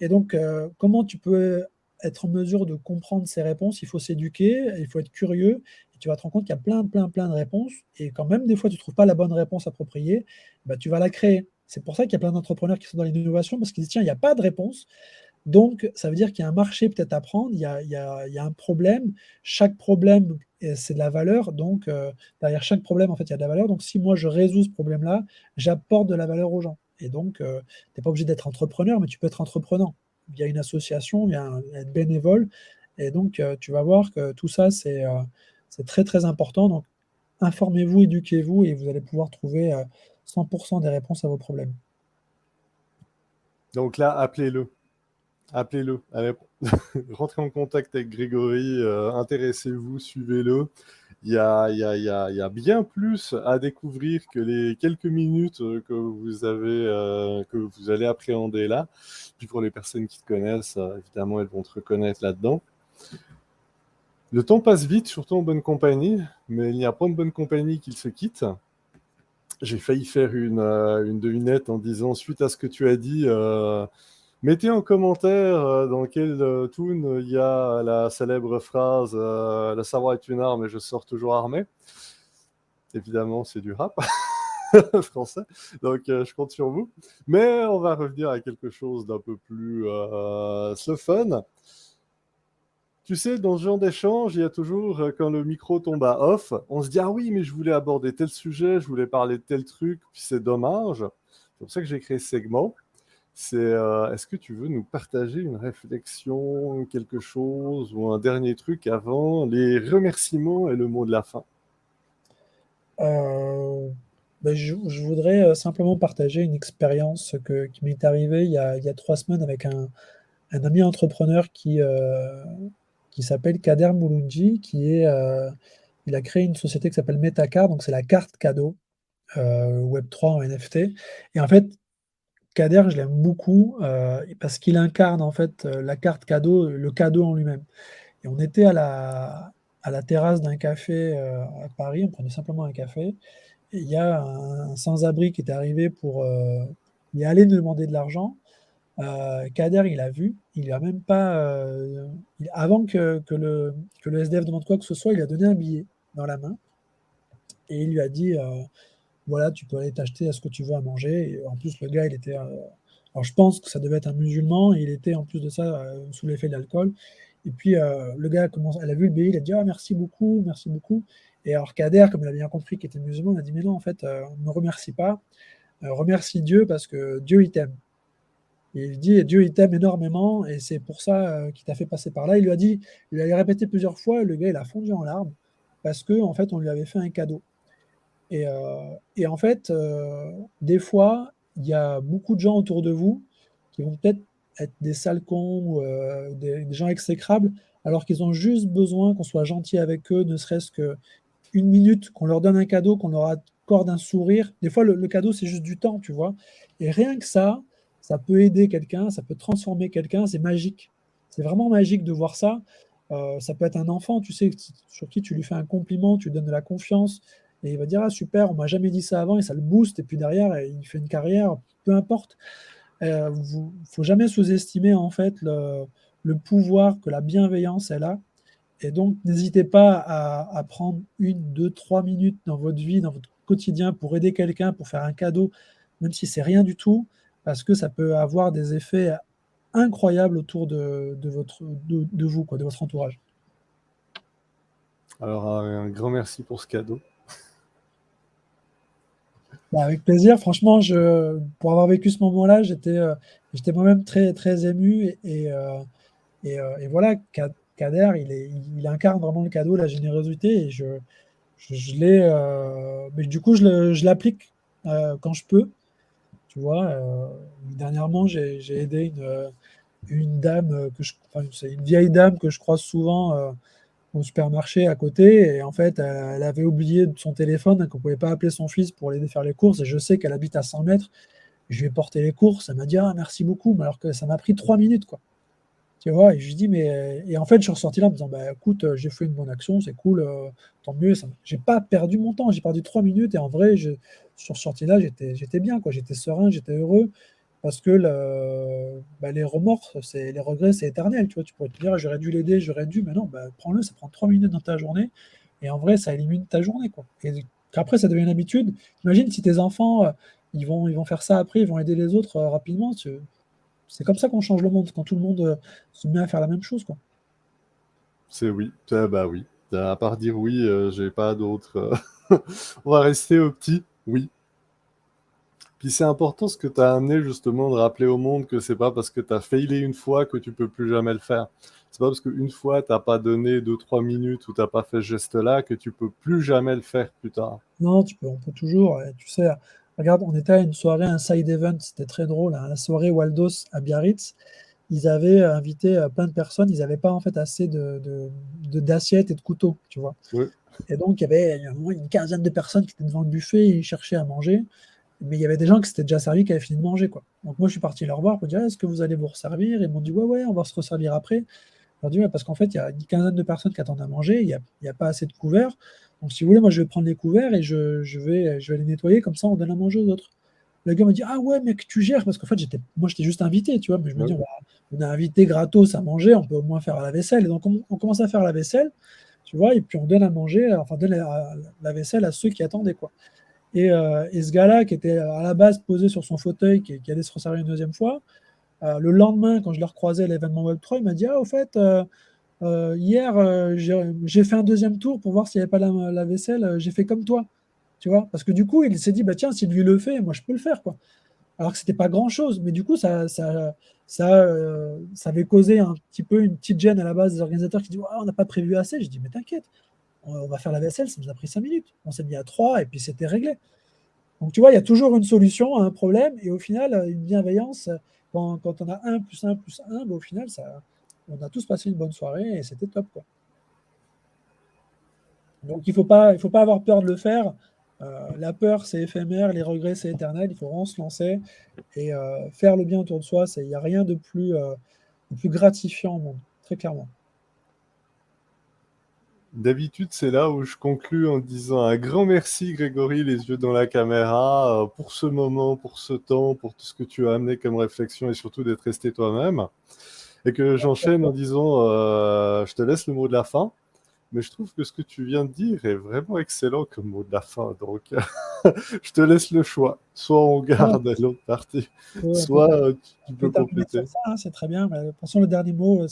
Speaker 2: Et donc, comment tu peux être en mesure de comprendre ces réponses? Il faut s'éduquer, il faut être curieux, et tu vas te rendre compte qu'il y a plein de réponses. Et quand même, des fois, tu ne trouves pas la bonne réponse appropriée, bah, tu vas la créer. C'est pour ça qu'il y a plein d'entrepreneurs qui sont dans l'innovation, parce qu'ils disent, tiens, il n'y a pas de réponse. Donc, ça veut dire qu'il y a un marché peut-être à prendre, il y a un problème. Chaque problème, c'est de la valeur. Donc, derrière chaque problème, en fait, il y a de la valeur. Donc, si moi, je résous ce problème-là, j'apporte de la valeur aux gens. Et donc, tu n'es pas obligé d'être entrepreneur, mais tu peux être entreprenant. Il y a une association, il y a être bénévole. Et donc, tu vas voir que tout ça, c'est très, très important. Donc, informez-vous, éduquez-vous, et vous allez pouvoir trouver 100% des réponses à vos problèmes.
Speaker 1: Donc là, appelez-le. Appelez-le. Allez, rentrez en contact avec Grégory, intéressez-vous, suivez-le. Il y a bien plus à découvrir que les quelques minutes que vous allez appréhender là. Puis pour les personnes qui te connaissent, évidemment, elles vont te reconnaître là-dedans. Le temps passe vite, surtout en bonne compagnie, mais il n'y a pas de bonne compagnie qu'il se quitte. J'ai failli faire une devinette en disant, suite à ce que tu as dit, mettez en commentaire dans quel tune il y a la célèbre phrase Le savoir est une arme et je sors toujours armé. Évidemment, c'est du rap français, donc je compte sur vous. Mais on va revenir à quelque chose d'un peu plus fun. Tu sais, dans ce genre d'échange, il y a toujours, quand le micro tombe à off, on se dit, ah oui, mais je voulais aborder tel sujet, je voulais parler de tel truc, puis c'est dommage. C'est pour ça que j'ai créé ce segment. C'est, est-ce que tu veux nous partager une réflexion, quelque chose, ou un dernier truc avant les remerciements et le mot de la fin?
Speaker 2: Euh, je voudrais simplement partager une expérience qui m'est arrivée il y a 3 semaines avec un ami entrepreneur qui s'appelle Kader Mouloudji, il a créé une société qui s'appelle Metacard, donc c'est la carte cadeau Web3 en NFT. Et en fait, Kader, je l'aime beaucoup parce qu'il incarne en fait la carte cadeau, le cadeau en lui-même. Et on était à la terrasse d'un café à Paris, on prenait simplement un café. Et il y a un sans-abri qui était arrivé il est allé nous demander de l'argent. Kader, il a vu, il a même pas, avant que le SDF demande quoi que ce soit, il lui a donné un billet dans la main et il lui a dit voilà, tu peux aller t'acheter ce que tu veux à manger. Et en plus, le gars, il était, alors je pense que ça devait être un musulman, et il était en plus de ça sous l'effet de l'alcool. Et puis le gars elle a vu le billet, il a dit ah merci beaucoup, merci beaucoup. Et alors Kader, comme il a bien compris qu'il était musulman, il a dit mais non, en fait, ne me remercie pas, remercie Dieu parce que Dieu il t'aime. Et il dit Dieu il t'aime énormément et c'est pour ça qu'il t'a fait passer par là. Il lui a répété plusieurs fois, et le gars il a fondu en larmes. parce que en fait, on lui avait fait un cadeau. Et, euh, et en fait, des fois, il y a beaucoup de gens autour de vous qui vont peut-être être des sales cons ou des gens exécrables, alors qu'ils ont juste besoin qu'on soit gentil avec eux, ne serait-ce que une minute, qu'on leur donne un cadeau, qu'on leur accorde un sourire. Des fois, le cadeau, c'est juste du temps, tu vois. Et rien que ça peut aider quelqu'un, ça peut transformer quelqu'un, c'est magique. C'est vraiment magique de voir ça. Ça peut être un enfant, tu sais, sur qui tu lui fais un compliment, tu lui donnes de la confiance, et il va dire, ah super, on m'a jamais dit ça avant, et ça le booste, et puis derrière, il fait une carrière, peu importe. Faut jamais sous-estimer en fait le pouvoir que la bienveillance elle a. Et donc, n'hésitez pas à prendre 1, 2, 3 minutes dans votre vie, dans votre quotidien pour aider quelqu'un, pour faire un cadeau, même si c'est rien du tout, parce que ça peut avoir des effets incroyables autour de vous, quoi, de votre entourage.
Speaker 1: Alors, un grand merci pour ce cadeau.
Speaker 2: Bah, avec plaisir, franchement, pour avoir vécu ce moment-là, j'étais moi-même très, très ému. Et voilà, Kader, il incarne vraiment le cadeau, la générosité, et je l'ai, mais du coup, je l'applique quand je peux. Tu vois, dernièrement, j'ai aidé une dame enfin, c'est une vieille dame que je croise souvent au supermarché à côté. Et en fait, elle avait oublié son téléphone, qu'on ne pouvait pas appeler son fils pour l'aider à faire les courses. Et je sais qu'elle habite à 100 mètres. Je lui ai porté les courses. Elle m'a dit, ah, merci beaucoup. Mais alors que ça m'a pris 3 minutes, quoi. Tu vois, et je lui dis, mais. Et en fait, je suis ressorti là en me disant, bah écoute, j'ai fait une bonne action, c'est cool, tant mieux. J'ai pas perdu mon temps, j'ai perdu 3 minutes. Et en vrai, je suis ressorti là, j'étais bien, quoi. J'étais serein, j'étais heureux. Parce que les remords, les regrets, c'est éternel. Tu vois, tu pourrais te dire, j'aurais dû l'aider, j'aurais dû, mais non, bah, prends-le, ça prend 3 minutes dans ta journée. Et en vrai, ça élimine ta journée, quoi. Et après, ça devient une habitude. Imagine si tes enfants, ils vont faire ça après, ils vont aider les autres rapidement. C'est comme ça qu'on change le monde, quand tout le monde se met à faire la même chose, quoi.
Speaker 1: C'est oui. Bah oui. À part dire oui, j'ai pas d'autre. On va rester au petit oui. Puis c'est important ce que tu as amené justement de rappeler au monde que c'est pas parce que tu as failé une fois que tu peux plus jamais le faire. C'est pas parce qu'une fois t'as pas donné 2, 3 minutes ou t'as pas fait ce geste-là que tu peux plus jamais le faire plus tard.
Speaker 2: Non, on peut toujours, tu sais, regarde, on était à une soirée, un side event, c'était très drôle, hein, la soirée Waldos à Biarritz. Ils avaient invité plein de personnes, ils n'avaient pas en fait assez d'assiettes et de couteaux, tu vois.
Speaker 1: Oui.
Speaker 2: Et donc, il y avait au moins une quinzaine de personnes qui étaient devant le buffet, et ils cherchaient à manger. Mais il y avait des gens qui s'étaient déjà servis, qui avaient fini de manger, quoi. Donc moi, je suis parti leur voir pour dire, est-ce que vous allez vous resservir? Ils m'ont dit, ouais, ouais, on va se resservir après. Je leur dis, ouais, parce qu'en fait, il y a une quinzaine de personnes qui attendent à manger, il y a pas assez de couverts. Donc si vous voulez, moi, je vais prendre les couverts et je vais les nettoyer, comme ça, on donne à manger aux autres. Le gars me dit, ah ouais, mec, tu gères, parce qu'en fait, moi, j'étais juste invité, tu vois, mais je me dis,
Speaker 1: Oui.
Speaker 2: on a invité gratos à manger, on peut au moins faire la vaisselle. Et donc, on commence à faire la vaisselle, tu vois, et puis on donne à manger, enfin, on donne la vaisselle à ceux qui attendaient, quoi. Et ce gars-là, qui était à la base posé sur son fauteuil, qui allait se resservir une deuxième fois, le lendemain, quand je l'ai recroisé à l'événement Web3, il m'a dit, ah, au fait, hier, j'ai fait un deuxième tour pour voir s'il n'y avait pas la vaisselle, j'ai fait comme toi, tu vois, parce que du coup, il s'est dit, bah tiens, si lui le fait, moi je peux le faire, quoi. Alors que c'était pas grand-chose, mais du coup, ça avait causé un petit peu une petite gêne à la base des organisateurs qui disent, ah, on n'a pas prévu assez. J'ai dit, mais t'inquiète, on va faire la vaisselle, ça nous a pris 5 minutes. On s'est mis à trois et puis c'était réglé. Donc tu vois, il y a toujours une solution à un problème, et au final, une bienveillance, quand on a un plus un plus un, bah, au final, on a tous passé une bonne soirée et c'était top, quoi. Donc il faut pas avoir peur de le faire. La peur, c'est éphémère, les regrets, c'est éternel. Il faut vraiment se lancer et faire le bien autour de soi. Il n'y a rien de plus gratifiant au monde, très clairement.
Speaker 1: D'habitude, c'est là où je conclus en disant un grand merci, Grégory, les yeux dans la caméra, pour ce moment, pour ce temps, pour tout ce que tu as amené comme réflexion et surtout d'être resté toi-même. Et que j'enchaîne en disant, je te laisse le mot de la fin, mais je trouve que ce que tu viens de dire est vraiment excellent comme mot de la fin. Donc, je te laisse le choix. Soit on
Speaker 2: Ouais,
Speaker 1: garde l'autre partie,
Speaker 2: on peut,
Speaker 1: soit tu
Speaker 2: on peut
Speaker 1: peux
Speaker 2: terminer sur
Speaker 1: compléter.
Speaker 2: ça, hein, c'est très bien. Mais, de toute façon, le dernier mot,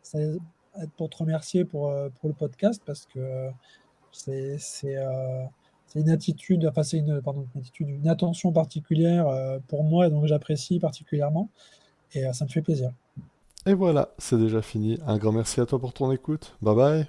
Speaker 2: c'est être pour te remercier pour le podcast, parce que c'est c'est, euh, c'est une attitude, enfin c'est une, pardon, une attitude, une attention particulière pour moi, donc j'apprécie particulièrement, et ça me fait plaisir.
Speaker 1: Et voilà, c'est déjà fini. Un grand merci à toi pour ton écoute. Bye bye.